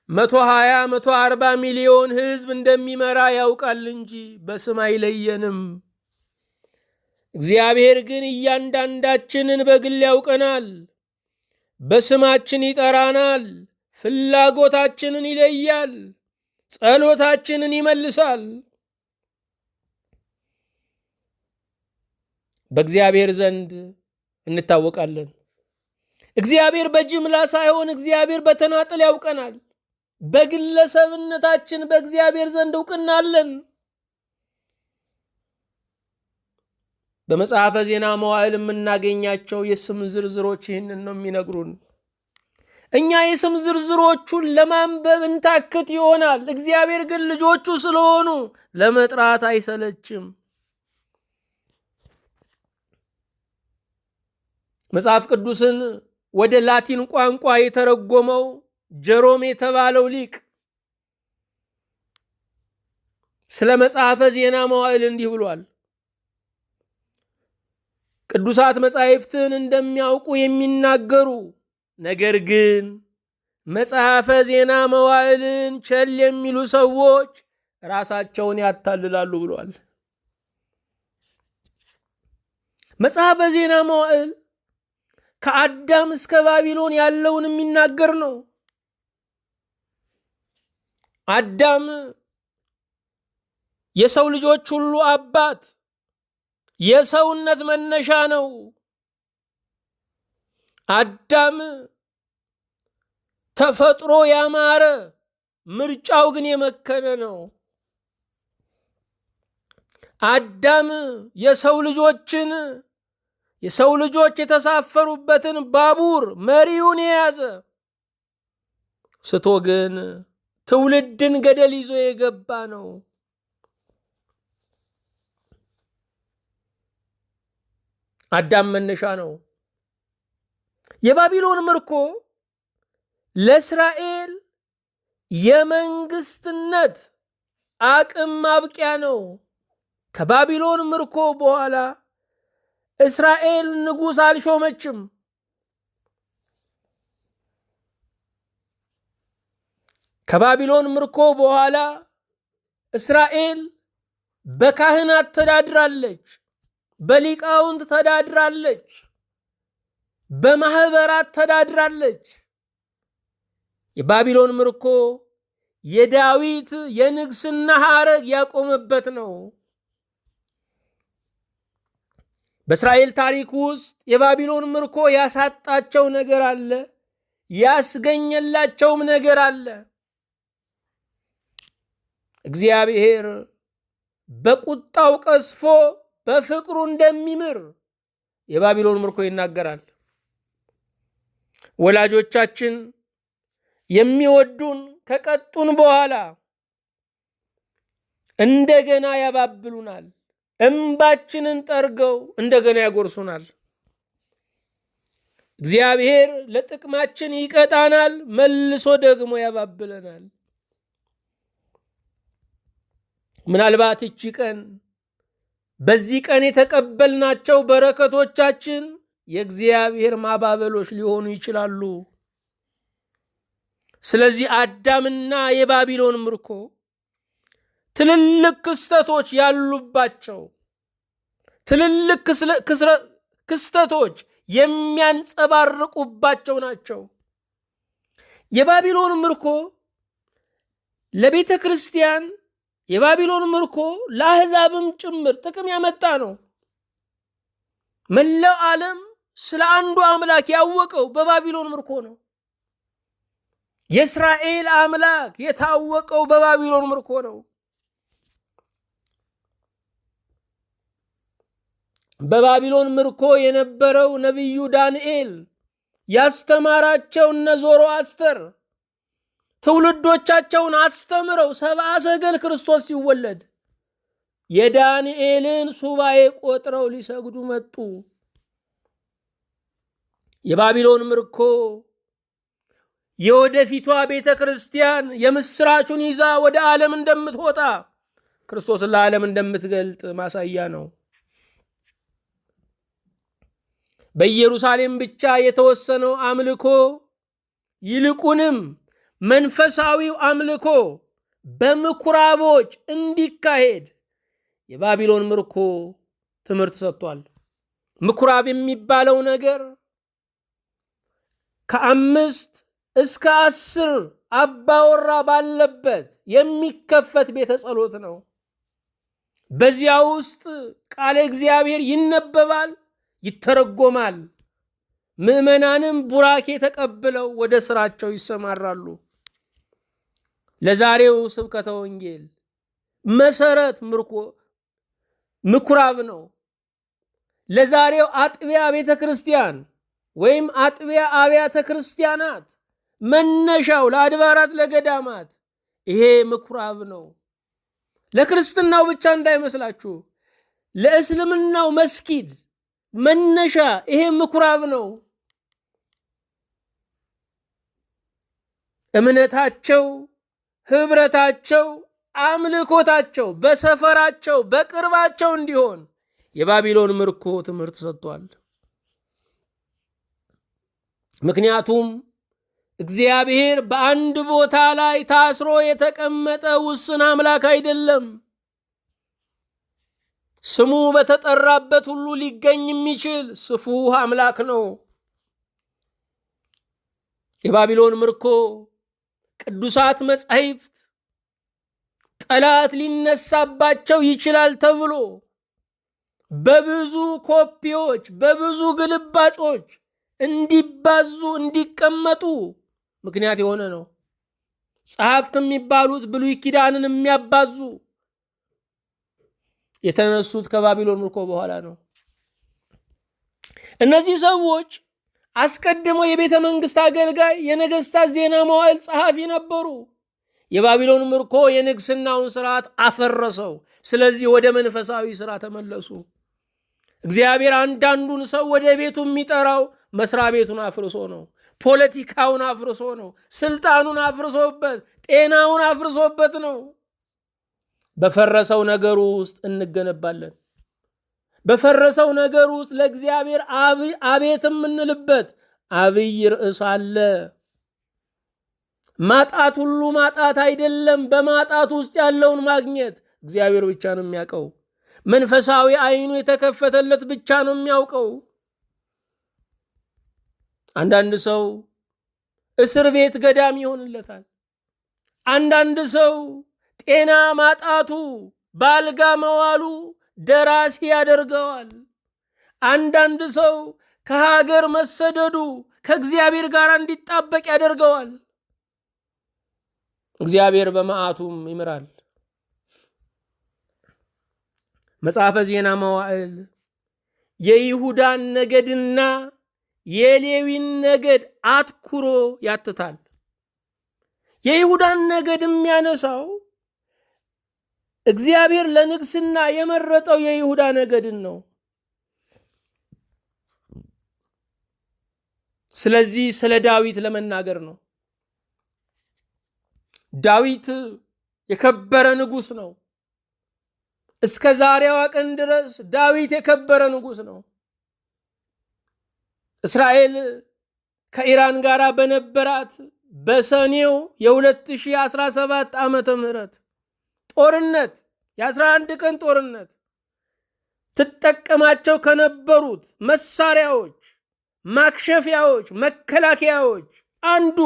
120 140 ሚሊዮን ሕዝብ እንደሚመራ ያውቃል እንጂ በስም አይለየንም። እግዚአብሔር ግን እያንዳንዳችንን በግል ያውቀናል፣ በስማችን ይጠራናል፣ ፍላጎታችንን ይለያል፣ ጸሎታችንን ይመልሳል። በእግዚአብሔር ዘንድ እንታወቃለን። እግዚአብሔር በጅምላ ሳይሆን እግዚአብሔር በተናጠል ያውቀናል። በግለሰብነታችን በእግዚአብሔር ዘንድ እውቅና አለን። በመጽሐፈ ዜና መዋዕል የምናገኛቸው የስም ዝርዝሮች ይህንን ነው የሚነግሩን። እኛ የስም ዝርዝሮቹን ለማንበብ እንታክት ይሆናል። እግዚአብሔር ግን ልጆቹ ስለሆኑ ለመጥራት አይሰለችም። መጽሐፍ ቅዱስን ወደ ላቲን ቋንቋ የተረጎመው ጀሮም የተባለው ሊቅ ስለ መጽሐፈ ዜና መዋዕል እንዲህ ብሏል። ቅዱሳት መጻሕፍትን እንደሚያውቁ የሚናገሩ ነገር ግን መጽሐፈ ዜና መዋዕልን ቸል የሚሉ ሰዎች ራሳቸውን ያታልላሉ ብሏል። መጽሐፈ ዜና መዋዕል ከአዳም እስከ ባቢሎን ያለውን የሚናገር ነው። አዳም የሰው ልጆች ሁሉ አባት፣ የሰውነት መነሻ ነው። አዳም ተፈጥሮ ያማረ፣ ምርጫው ግን የመከነ ነው። አዳም የሰው ልጆች የተሳፈሩበትን ባቡር መሪውን የያዘ ስቶ ግን ትውልድን ገደል ይዞ የገባ ነው። አዳም መነሻ ነው። የባቢሎን ምርኮ ለእስራኤል የመንግስትነት አቅም ማብቂያ ነው። ከባቢሎን ምርኮ በኋላ እስራኤል ንጉሥ አልሾመችም። ከባቢሎን ምርኮ በኋላ እስራኤል በካህናት ተዳድራለች፣ በሊቃውንት ተዳድራለች፣ በማህበራት ተዳድራለች። የባቢሎን ምርኮ የዳዊት የንግስና ሐረግ ያቆመበት ነው። በእስራኤል ታሪክ ውስጥ የባቢሎን ምርኮ ያሳጣቸው ነገር አለ፣ ያስገኘላቸውም ነገር አለ። እግዚአብሔር በቁጣው ቀስፎ በፍቅሩ እንደሚምር የባቢሎን ምርኮ ይናገራል። ወላጆቻችን የሚወዱን ከቀጡን በኋላ እንደገና ያባብሉናል። እንባችንን ጠርገው እንደገና ያጎርሱናል። እግዚአብሔር ለጥቅማችን ይቀጣናል፣ መልሶ ደግሞ ያባብለናል። ምናልባት እቺ ቀን በዚህ ቀን የተቀበልናቸው በረከቶቻችን የእግዚአብሔር ማባበሎች ሊሆኑ ይችላሉ። ስለዚህ አዳምና የባቢሎን ምርኮ ትልልቅ ክስተቶች ያሉባቸው፣ ትልልቅ ክስተቶች የሚያንጸባርቁባቸው ናቸው። የባቢሎን ምርኮ ለቤተ ክርስቲያን፣ የባቢሎን ምርኮ ለአሕዛብም ጭምር ጥቅም ያመጣ ነው። መላው ዓለም ስለ አንዱ አምላክ ያወቀው በባቢሎን ምርኮ ነው። የእስራኤል አምላክ የታወቀው በባቢሎን ምርኮ ነው። በባቢሎን ምርኮ የነበረው ነቢዩ ዳንኤል ያስተማራቸው እነ ዞሮአስተር ትውልዶቻቸውን አስተምረው ሰብአ ሰገል ክርስቶስ ሲወለድ የዳንኤልን ሱባኤ ቆጥረው ሊሰግዱ መጡ። የባቢሎን ምርኮ የወደፊቷ ቤተ ክርስቲያን የምስራቹን ይዛ ወደ ዓለም እንደምትወጣ ክርስቶስን ለዓለም እንደምትገልጥ ማሳያ ነው። በኢየሩሳሌም ብቻ የተወሰነው አምልኮ ይልቁንም መንፈሳዊው አምልኮ በምኩራቦች እንዲካሄድ የባቢሎን ምርኮ ትምህርት ሰጥቷል። ምኩራብ የሚባለው ነገር ከ5 እስከ 10 አባወራ ባለበት የሚከፈት ቤተ ጸሎት ነው። በዚያ ውስጥ ቃለ እግዚአብሔር ይነበባል፣ ይተረጎማል። ምዕመናንም ቡራኬ ተቀብለው ወደ ስራቸው ይሰማራሉ። ለዛሬው ስብከተ ወንጌል መሰረት ምኩራብ ነው። ለዛሬው አጥቢያ ቤተ ክርስቲያን ወይም አጥቢያ አብያተ ክርስቲያናት መነሻው ለአድባራት ለገዳማት ይሄ ምኩራብ ነው። ለክርስትናው ብቻ እንዳይመስላችሁ፣ ለእስልምናው መስጊድ መነሻ ይሄ ምኩራብ ነው። እምነታቸው፣ ህብረታቸው፣ አምልኮታቸው በሰፈራቸው በቅርባቸው እንዲሆን የባቢሎን ምርኮ ትምህርት ሰጥቷል። ምክንያቱም እግዚአብሔር በአንድ ቦታ ላይ ታስሮ የተቀመጠ ውስን አምላክ አይደለም። ስሙ በተጠራበት ሁሉ ሊገኝ የሚችል ስፉህ አምላክ ነው። የባቢሎን ምርኮ ቅዱሳት መጻሕፍት ጠላት ሊነሳባቸው ይችላል ተብሎ በብዙ ኮፒዎች በብዙ ግልባጮች እንዲባዙ እንዲቀመጡ ምክንያት የሆነ ነው። ጸሐፍት የሚባሉት ብሉይ ኪዳንን የሚያባዙ የተነሱት ከባቢሎን ምርኮ በኋላ ነው። እነዚህ ሰዎች አስቀድሞ የቤተ መንግስት አገልጋይ፣ የነገስታት ዜና መዋዕል ጸሐፊ ነበሩ። የባቢሎን ምርኮ የንግስናውን ስርዓት አፈረሰው። ስለዚህ ወደ መንፈሳዊ ስራ ተመለሱ። እግዚአብሔር አንዳንዱን ሰው ወደ ቤቱ የሚጠራው መስሪያ ቤቱን አፍርሶ ነው። ፖለቲካውን አፍርሶ ነው። ስልጣኑን አፍርሶበት፣ ጤናውን አፍርሶበት ነው። በፈረሰው ነገሩ ውስጥ እንገነባለን። በፈረሰው ነገር ውስጥ ለእግዚአብሔር አቤት የምንልበት አብይ ርዕስ አለ። ማጣት ሁሉ ማጣት አይደለም። በማጣት ውስጥ ያለውን ማግኘት እግዚአብሔር ብቻ ነው የሚያውቀው። መንፈሳዊ አይኑ የተከፈተለት ብቻ ነው የሚያውቀው። አንዳንድ ሰው እስር ቤት ገዳም ይሆንለታል። አንዳንድ ሰው ጤና ማጣቱ ባልጋ መዋሉ ደራሲ ያደርገዋል። አንዳንድ ሰው ከሀገር መሰደዱ ከእግዚአብሔር ጋር እንዲጣበቅ ያደርገዋል። እግዚአብሔር በመዓቱም ይምራል። መጽሐፈ ዜና መዋዕል የይሁዳን ነገድና የሌዊን ነገድ አትኩሮ ያትታል። የይሁዳን ነገድ የሚያነሳው እግዚአብሔር ለንግስና የመረጠው የይሁዳ ነገድን ነው። ስለዚህ ስለ ዳዊት ለመናገር ነው። ዳዊት የከበረ ንጉስ ነው። እስከ ዛሬዋ ቀን ድረስ ዳዊት የከበረ ንጉስ ነው። እስራኤል ከኢራን ጋር በነበራት በሰኔው የ2017 ዓመተ ምህረት ጦርነት የ11 ቀን ጦርነት ትጠቀማቸው ከነበሩት መሳሪያዎች፣ ማክሸፊያዎች፣ መከላከያዎች አንዱ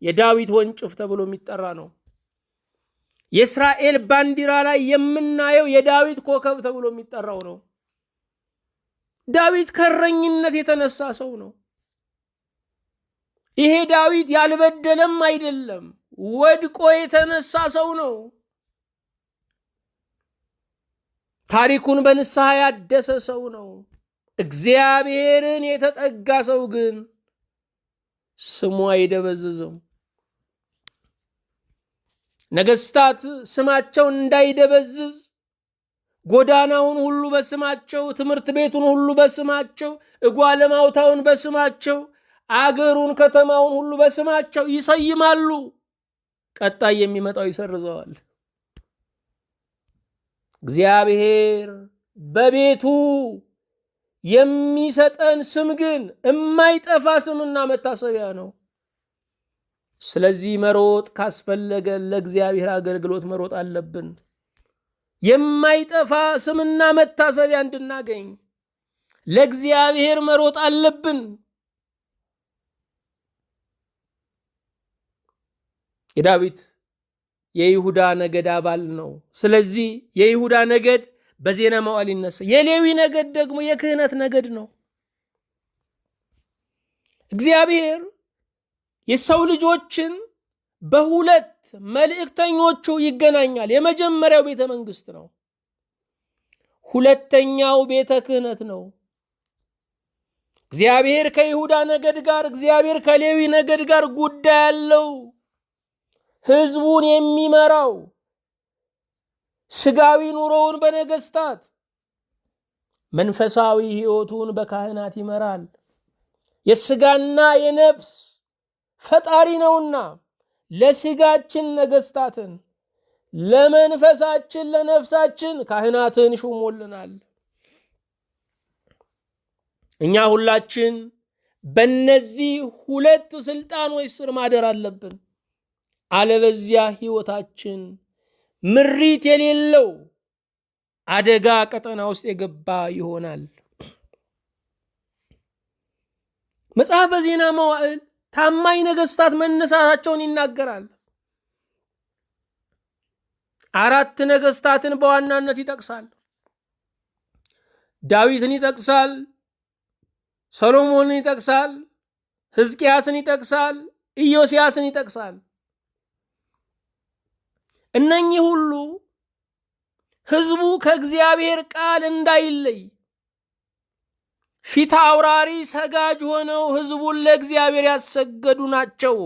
የዳዊት ወንጭፍ ተብሎ የሚጠራ ነው። የእስራኤል ባንዲራ ላይ የምናየው የዳዊት ኮከብ ተብሎ የሚጠራው ነው። ዳዊት ከእረኝነት የተነሳ ሰው ነው። ይሄ ዳዊት ያልበደለም አይደለም፣ ወድቆ የተነሳ ሰው ነው። ታሪኩን በንስሐ ያደሰ ሰው ነው። እግዚአብሔርን የተጠጋ ሰው ግን ስሙ አይደበዝዝም። ነገስታት ስማቸውን እንዳይደበዝዝ ጎዳናውን ሁሉ በስማቸው፣ ትምህርት ቤቱን ሁሉ በስማቸው፣ እጓለማውታውን በስማቸው፣ አገሩን ከተማውን ሁሉ በስማቸው ይሰይማሉ። ቀጣይ የሚመጣው ይሰርዘዋል። እግዚአብሔር በቤቱ የሚሰጠን ስም ግን የማይጠፋ ስምና መታሰቢያ ነው። ስለዚህ መሮጥ ካስፈለገ ለእግዚአብሔር አገልግሎት መሮጥ አለብን። የማይጠፋ ስምና መታሰቢያ እንድናገኝ ለእግዚአብሔር መሮጥ አለብን። የዳዊት የይሁዳ ነገድ አባል ነው። ስለዚህ የይሁዳ ነገድ በዜና መዋዕል ይነሳ። የሌዊ ነገድ ደግሞ የክህነት ነገድ ነው። እግዚአብሔር የሰው ልጆችን በሁለት መልእክተኞቹ ይገናኛል። የመጀመሪያው ቤተ መንግስት ነው። ሁለተኛው ቤተ ክህነት ነው። እግዚአብሔር ከይሁዳ ነገድ ጋር፣ እግዚአብሔር ከሌዊ ነገድ ጋር ጉዳይ አለው። ህዝቡን የሚመራው ስጋዊ ኑሮውን በነገስታት፣ መንፈሳዊ ህይወቱን በካህናት ይመራል። የስጋና የነፍስ ፈጣሪ ነውና ለስጋችን ነገስታትን፣ ለመንፈሳችን ለነፍሳችን ካህናትን ሹሞልናል። እኛ ሁላችን በእነዚህ ሁለት ስልጣኖች ስር ማደር አለብን። አለበዚያ ህይወታችን ምሪት የሌለው አደጋ ቀጠና ውስጥ የገባ ይሆናል። መጽሐፈ ዜና መዋዕል ታማኝ ነገስታት መነሳታቸውን ይናገራል። 4 ነገስታትን በዋናነት ይጠቅሳል። ዳዊትን ይጠቅሳል፣ ሰሎሞንን ይጠቅሳል፣ ሕዝቅያስን ይጠቅሳል፣ ኢዮስያስን ይጠቅሳል። እነኚህ ሁሉ ህዝቡ ከእግዚአብሔር ቃል እንዳይለይ ፊት አውራሪ ሰጋጅ ሆነው ህዝቡን ለእግዚአብሔር ያሰገዱ ናቸው።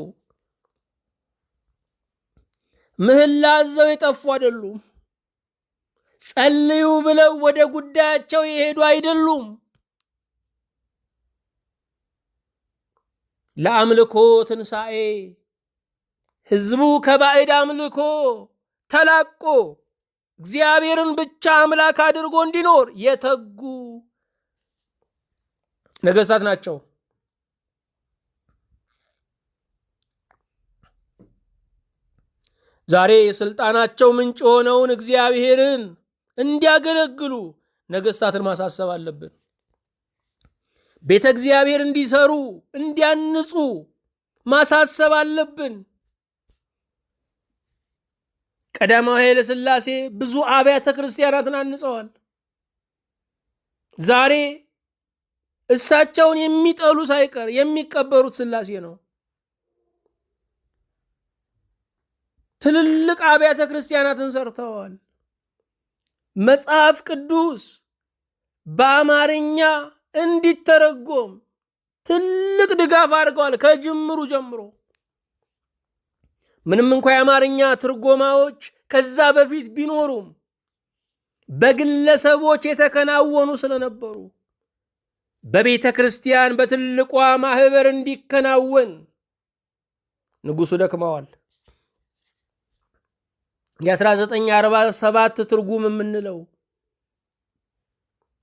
ምህላ አዘው የጠፉ አይደሉም። ጸልዩ ብለው ወደ ጉዳያቸው የሄዱ አይደሉም። ለአምልኮ ትንሣኤ ህዝቡ ከባዕድ አምልኮ ተላቆ እግዚአብሔርን ብቻ አምላክ አድርጎ እንዲኖር የተጉ ነገስታት ናቸው። ዛሬ የስልጣናቸው ምንጭ የሆነውን እግዚአብሔርን እንዲያገለግሉ ነገስታትን ማሳሰብ አለብን። ቤተ እግዚአብሔር እንዲሰሩ እንዲያንጹ ማሳሰብ አለብን። ቀዳማዊ ኃይለ ሥላሴ ብዙ አብያተ ክርስቲያናትን አንጸዋል። ዛሬ እሳቸውን የሚጠሉ ሳይቀር የሚቀበሩት ሥላሴ ነው። ትልልቅ አብያተ ክርስቲያናትን ሰርተዋል። መጽሐፍ ቅዱስ በአማርኛ እንዲተረጎም ትልቅ ድጋፍ አድርገዋል ከጅምሩ ጀምሮ። ምንም እንኳ የአማርኛ ትርጎማዎች ከዛ በፊት ቢኖሩም በግለሰቦች የተከናወኑ ስለነበሩ በቤተ ክርስቲያን በትልቋ ማህበር እንዲከናወን ንጉሱ ደክመዋል። የ1947 ትርጉም የምንለው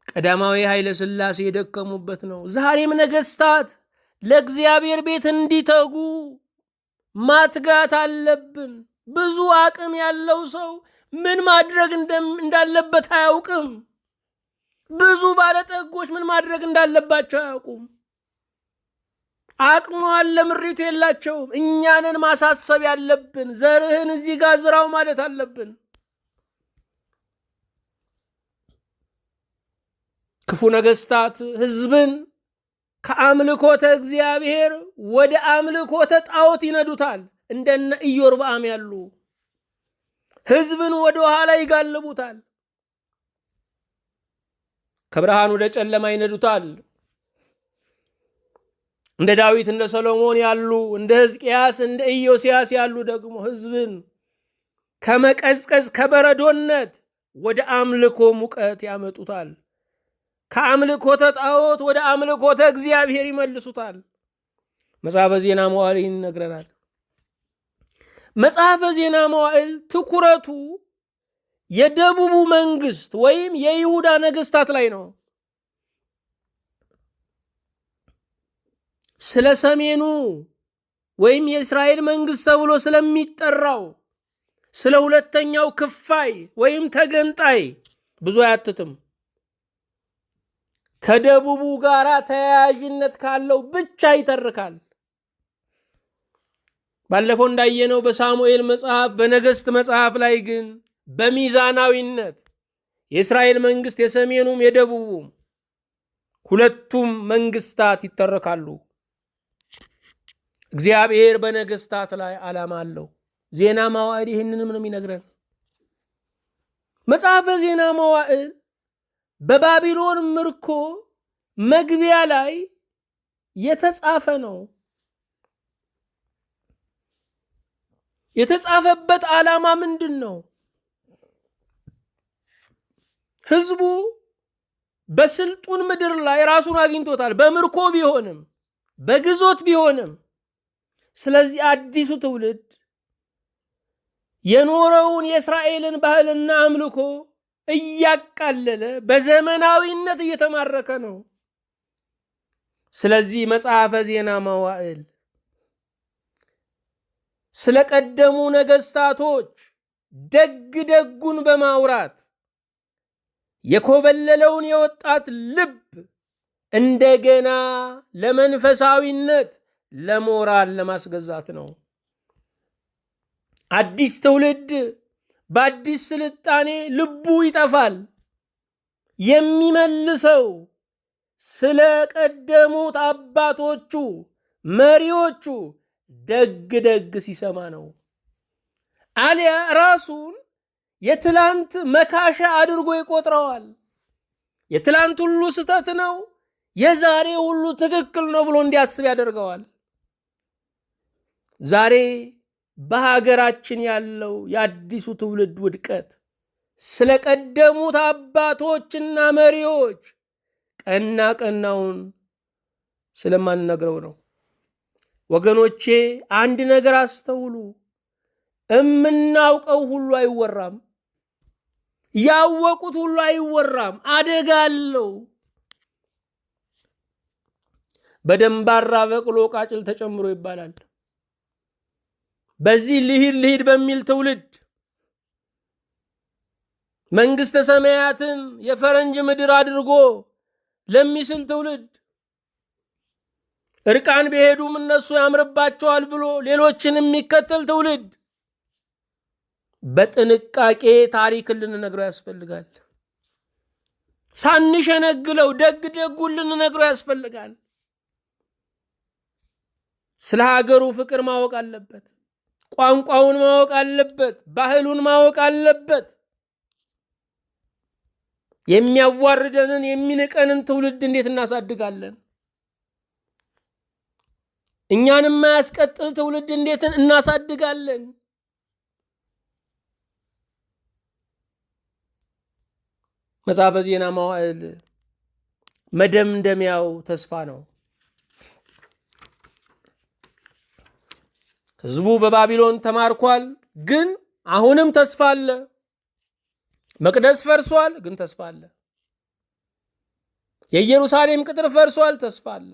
ቀዳማዊ ኃይለ ሥላሴ የደከሙበት ነው። ዛሬም ነገስታት ለእግዚአብሔር ቤት እንዲተጉ ማትጋት አለብን። ብዙ አቅም ያለው ሰው ምን ማድረግ እንዳለበት አያውቅም። ብዙ ባለጠጎች ምን ማድረግ እንዳለባቸው አያውቁም። አቅሙ አለ፣ ምሪቱ የላቸውም። እኛንን ማሳሰብ ያለብን። ዘርህን እዚህ ጋር ዝራው ማለት አለብን። ክፉ ነገስታት ህዝብን ከአምልኮተ እግዚአብሔር ወደ አምልኮተ ጣዖት ይነዱታል። እንደነ ኢዮርብዓም ያሉ ህዝብን ወደ ኋላ ይጋልቡታል። ከብርሃን ወደ ጨለማ ይነዱታል። እንደ ዳዊት እንደ ሰሎሞን ያሉ እንደ ሕዝቅያስ እንደ ኢዮስያስ ያሉ ደግሞ ህዝብን ከመቀዝቀዝ ከበረዶነት ወደ አምልኮ ሙቀት ያመጡታል። ከአምልኮተ ጣዖት ወደ አምልኮተ እግዚአብሔር ይመልሱታል። መጽሐፈ ዜና መዋዕል ይህን ይነግረናል። መጽሐፈ ዜና መዋዕል ትኩረቱ የደቡቡ መንግስት ወይም የይሁዳ ነገስታት ላይ ነው። ስለ ሰሜኑ ወይም የእስራኤል መንግስት ተብሎ ስለሚጠራው ስለ ሁለተኛው ክፋይ ወይም ተገንጣይ ብዙ አያትትም። ከደቡቡ ጋር ተያያዥነት ካለው ብቻ ይተርካል። ባለፈው እንዳየነው በሳሙኤል መጽሐፍ በነገስት መጽሐፍ ላይ ግን በሚዛናዊነት የእስራኤል መንግስት የሰሜኑም የደቡቡም ሁለቱም መንግስታት ይተረካሉ። እግዚአብሔር በነገስታት ላይ ዓላማ አለው። ዜና መዋዕል ይህንንም ነው የሚነግረን። መጽሐፈ ዜና መዋዕል በባቢሎን ምርኮ መግቢያ ላይ የተጻፈ ነው። የተጻፈበት ዓላማ ምንድን ነው? ህዝቡ በስልጡን ምድር ላይ ራሱን አግኝቶታል። በምርኮ ቢሆንም በግዞት ቢሆንም። ስለዚህ አዲሱ ትውልድ የኖረውን የእስራኤልን ባህልና አምልኮ እያቃለለ በዘመናዊነት እየተማረከ ነው። ስለዚህ መጽሐፈ ዜና መዋዕል ስለቀደሙ ነገስታቶች ደግ ደጉን በማውራት የኮበለለውን የወጣት ልብ እንደገና ለመንፈሳዊነት ለሞራል ለማስገዛት ነው። አዲስ ትውልድ በአዲስ ስልጣኔ ልቡ ይጠፋል። የሚመልሰው ስለ ቀደሙት አባቶቹ መሪዎቹ ደግ ደግ ሲሰማ ነው። አሊያ ራሱን የትላንት መካሻ አድርጎ ይቆጥረዋል። የትላንት ሁሉ ስተት ነው፣ የዛሬ ሁሉ ትክክል ነው ብሎ እንዲያስብ ያደርገዋል። ዛሬ በሀገራችን ያለው የአዲሱ ትውልድ ውድቀት ስለቀደሙት አባቶችና መሪዎች ቀና ቀናውን ስለማንነግረው ነው። ወገኖቼ አንድ ነገር አስተውሉ። እምናውቀው ሁሉ አይወራም። ያወቁት ሁሉ አይወራም፣ አደጋ አለው። በደንባራ በቅሎ ቃጭል ተጨምሮ ይባላል። በዚህ ልሂድ በሚል ትውልድ መንግስተ ሰማያትን የፈረንጅ ምድር አድርጎ ለሚስል ትውልድ እርቃን ቢሄዱም እነሱ ያምርባቸዋል ብሎ ሌሎችን የሚከተል ትውልድ በጥንቃቄ ታሪክን ልንነግረው ያስፈልጋል። ሳንሸነግለው ደግ ደጉን ልንነግረው ያስፈልጋል። ስለ ሀገሩ ፍቅር ማወቅ አለበት። ቋንቋውን ማወቅ አለበት። ባህሉን ማወቅ አለበት። የሚያዋርደንን የሚንቀንን ትውልድ እንዴት እናሳድጋለን? እኛንም የማያስቀጥል ትውልድ እንዴት እናሳድጋለን? መጽሐፈ ዜና መዋዕል መደምደሚያው ተስፋ ነው። ሕዝቡ በባቢሎን ተማርኳል፣ ግን አሁንም ተስፋ አለ። መቅደስ ፈርሷል፣ ግን ተስፋ አለ። የኢየሩሳሌም ቅጥር ፈርሷል፣ ተስፋ አለ።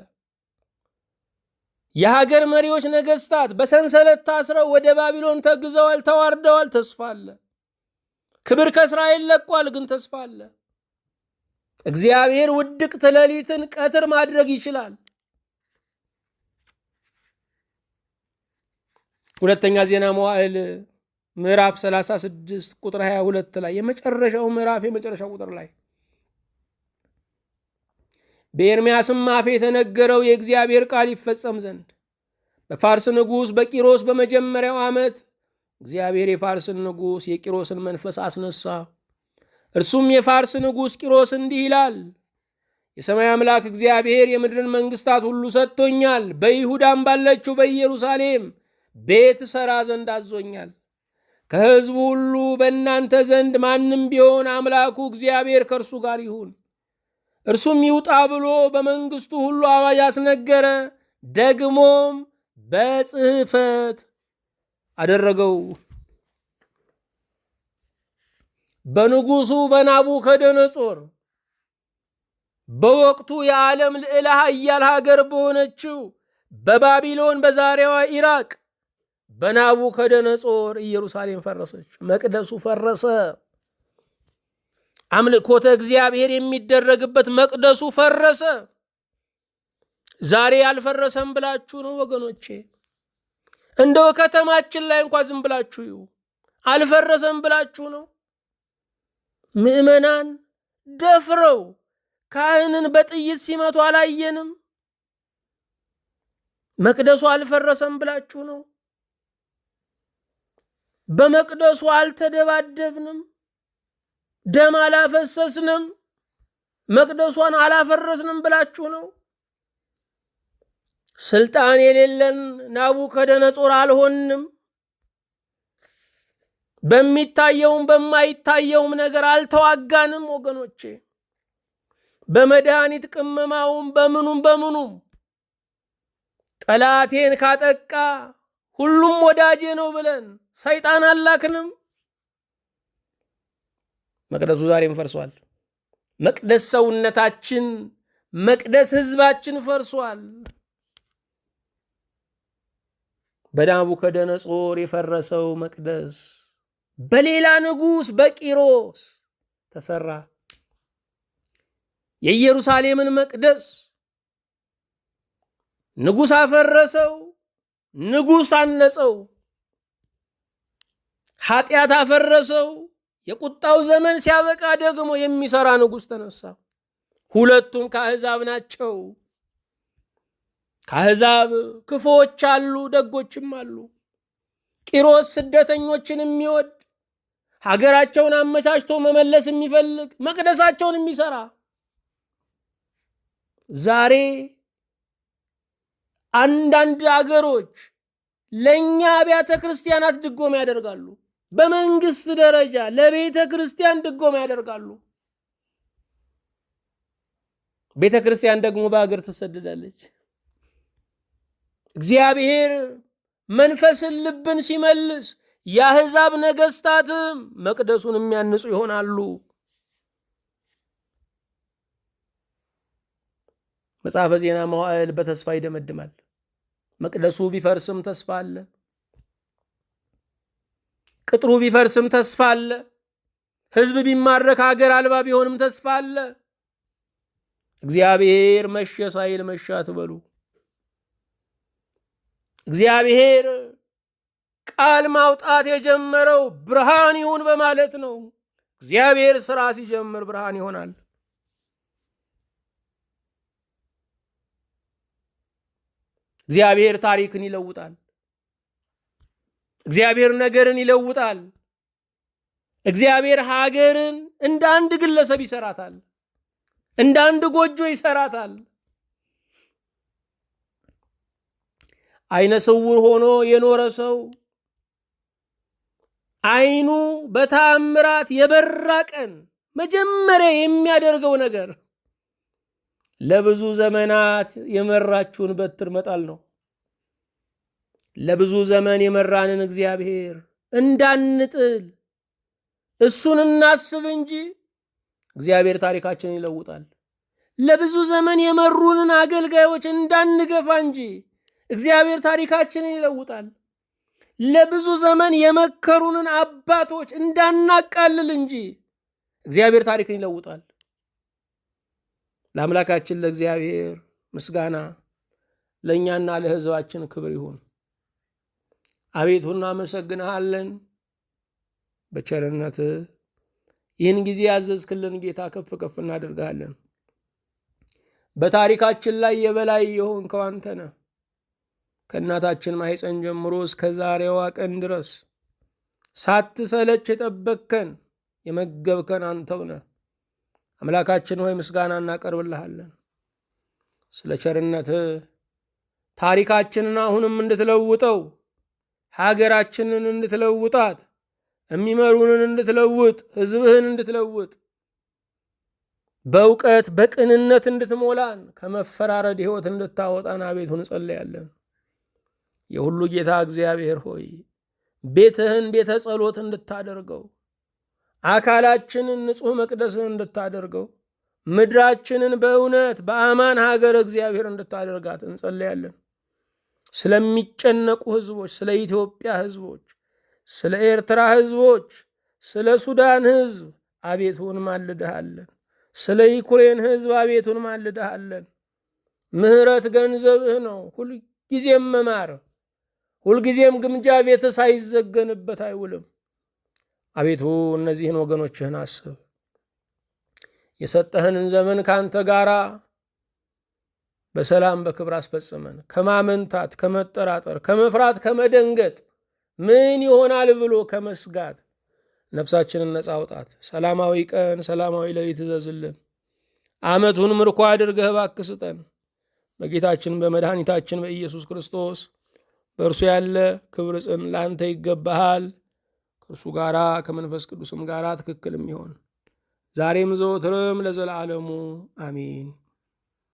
የሀገር መሪዎች ነገስታት በሰንሰለት ታስረው ወደ ባቢሎን ተግዘዋል፣ ተዋርደዋል፣ ተስፋ አለ። ክብር ከእስራኤል ለቋል፣ ግን ተስፋ አለ። እግዚአብሔር ውድቅት ሌሊትን ቀትር ማድረግ ይችላል። ሁለተኛ ዜና መዋዕል ምዕራፍ 36 ቁጥር 22 ላይ የመጨረሻው ምዕራፍ የመጨረሻው ቁጥር ላይ በኤርምያስም አፍ የተነገረው የእግዚአብሔር ቃል ይፈጸም ዘንድ በፋርስ ንጉሥ በቂሮስ በመጀመሪያው ዓመት እግዚአብሔር የፋርስን ንጉሥ የቂሮስን መንፈስ አስነሳ። እርሱም የፋርስ ንጉሥ ቂሮስ እንዲህ ይላል፣ የሰማይ አምላክ እግዚአብሔር የምድርን መንግስታት ሁሉ ሰጥቶኛል፣ በይሁዳም ባለችው በኢየሩሳሌም ቤት ሰራ ዘንድ አዞኛል። ከሕዝቡ ሁሉ በእናንተ ዘንድ ማንም ቢሆን አምላኩ እግዚአብሔር ከእርሱ ጋር ይሁን፣ እርሱም ይውጣ ብሎ በመንግስቱ ሁሉ አዋጅ አስነገረ። ደግሞም በጽሕፈት አደረገው። በንጉሱ በናቡከደነጾር በወቅቱ የዓለም ልዕለ ኃያል ሀገር በሆነችው በባቢሎን በዛሬዋ ኢራቅ በናቡከደነጾር ኢየሩሳሌም ፈረሰች፣ መቅደሱ ፈረሰ። አምልኮተ እግዚአብሔር የሚደረግበት መቅደሱ ፈረሰ። ዛሬ አልፈረሰም ብላችሁ ነው ወገኖቼ? እንደው ከተማችን ላይ እንኳን ዝም ብላችሁ አልፈረሰም ብላችሁ ነው? ምዕመናን ደፍረው ካህንን በጥይት ሲመቱ አላየንም? መቅደሱ አልፈረሰም ብላችሁ ነው? በመቅደሱ አልተደባደብንም፣ ደም አላፈሰስንም፣ መቅደሷን አላፈረስንም ብላችሁ ነው? ስልጣን የሌለን ናቡከደነጾር አልሆንም። በሚታየውም በማይታየውም ነገር አልተዋጋንም ወገኖቼ። በመድኃኒት ቅመማውም በምኑም ጠላቴን ካጠቃ ሁሉም ወዳጄ ነው ብለን ሰይጣን አላክንም። መቅደሱ ዛሬም ፈርሷል። መቅደስ ሰውነታችን፣ መቅደስ ህዝባችን ፈርሷል። በናቡከደነጾር የፈረሰው መቅደስ በሌላ ንጉሥ በቂሮስ ተሰራ። የኢየሩሳሌምን መቅደስ ንጉሥ አፈረሰው፣ ንጉሥ አነጸው። ኃጢአት አፈረሰው። የቁጣው ዘመን ሲያበቃ ደግሞ የሚሰራ ንጉሥ ተነሳ። ሁለቱም ከአሕዛብ ናቸው። ከአሕዛብ ክፉዎች አሉ፣ ደጎችም አሉ። ቂሮስ ስደተኞችን የሚወድ ሀገራቸውን አመቻችቶ መመለስ የሚፈልግ መቅደሳቸውን የሚሰራ። ዛሬ አንዳንድ አገሮች ለኛ አብያተ ክርስቲያናት ድጎማ ያደርጋሉ። በመንግስት ደረጃ ለቤተ ክርስቲያን ድጎማ ያደርጋሉ። ቤተ ክርስቲያን ደግሞ በአገር ትሰደዳለች። እግዚአብሔር መንፈስን ልብን ሲመልስ የአሕዛብ ነገሥታትም መቅደሱን የሚያንጹ ይሆናሉ። መጽሐፈ ዜና መዋዕል በተስፋ ይደመድማል። መቅደሱ ቢፈርስም ተስፋ አለ። ቅጥሩ ቢፈርስም ተስፋ አለ። ሕዝብ ቢማረክ ሀገር አልባ ቢሆንም ተስፋ አለ። እግዚአብሔር መሸ ሳይል መሻ አትበሉ። እግዚአብሔር ቃል ማውጣት የጀመረው ብርሃን ይሁን በማለት ነው። እግዚአብሔር ሥራ ሲጀምር ብርሃን ይሆናል። እግዚአብሔር ታሪክን ይለውጣል። እግዚአብሔር ነገርን ይለውጣል። እግዚአብሔር ሀገርን እንደ አንድ ግለሰብ ይሰራታል። እንደ አንድ ጎጆ ይሰራታል። አይነ ስውር ሆኖ የኖረ ሰው አይኑ በተአምራት የበራ ቀን መጀመሪያ የሚያደርገው ነገር ለብዙ ዘመናት የመራችውን በትር መጣል ነው። ለብዙ ዘመን የመራንን እግዚአብሔር እንዳንጥል እሱን እናስብ እንጂ እግዚአብሔር ታሪካችንን ይለውጣል። ለብዙ ዘመን የመሩንን አገልጋዮች እንዳንገፋ እንጂ እግዚአብሔር ታሪካችንን ይለውጣል። ለብዙ ዘመን የመከሩንን አባቶች እንዳናቃልል እንጂ እግዚአብሔር ታሪክን ይለውጣል። ለአምላካችን ለእግዚአብሔር ምስጋና፣ ለእኛና ለሕዝባችን ክብር ይሁን። አቤቱ እናመሰግንሃለን። በቸርነት ይህን ጊዜ ያዘዝክልን ጌታ ከፍ ከፍ እናደርግሃለን። በታሪካችን ላይ የበላይ የሆንከው አንተ ነህ። ከእናታችን ማኅፀን ጀምሮ እስከ ዛሬዋ ቀን ድረስ ሳትሰለች የጠበቅከን የመገብከን አንተው ነህ። አምላካችን ሆይ ምስጋና እናቀርብልሃለን። ስለ ቸርነትህ ታሪካችንን አሁንም እንድትለውጠው፣ ሀገራችንን እንድትለውጣት፣ የሚመሩንን እንድትለውጥ፣ ሕዝብህን እንድትለውጥ፣ በእውቀት በቅንነት እንድትሞላን፣ ከመፈራረድ ሕይወት እንድታወጣን አቤቱ እንጸልያለን። የሁሉ ጌታ እግዚአብሔር ሆይ ቤትህን ቤተ ጸሎት እንድታደርገው፣ አካላችንን ንጹሕ መቅደስን እንድታደርገው፣ ምድራችንን በእውነት በአማን ሀገር እግዚአብሔር እንድታደርጋት እንጸልያለን። ስለሚጨነቁ ሕዝቦች፣ ስለ ኢትዮጵያ ሕዝቦች፣ ስለ ኤርትራ ሕዝቦች፣ ስለ ሱዳን ሕዝብ አቤቱን ማልድሃለን። ስለ ዩክሬን ሕዝብ አቤቱን ማልድሃለን። ምሕረት ገንዘብህ ነው። ሁልጊዜም መማር፣ ሁልጊዜም ግምጃ ቤት ሳይዘገንበት አይውልም። አቤቱ እነዚህን ወገኖችህን አስብ። የሰጠህንን ዘመን ከአንተ ጋራ በሰላም በክብር አስፈጽመን። ከማመንታት፣ ከመጠራጠር፣ ከመፍራት፣ ከመደንገጥ ምን ይሆናል ብሎ ከመስጋት ነፍሳችንን ነፃ አውጣት። ሰላማዊ ቀን፣ ሰላማዊ ሌሊት እዘዝልን። ዓመቱን ምርኮ አድርገህ እባክህ ስጠን። በጌታችን በመድኃኒታችን በኢየሱስ ክርስቶስ በእርሱ ያለ ክብር ጽን ለአንተ ይገባሃል። ከእርሱ ጋራ ከመንፈስ ቅዱስም ጋራ ትክክል የሚሆን ዛሬም ዘወትርም ለዘላለሙ አሜን።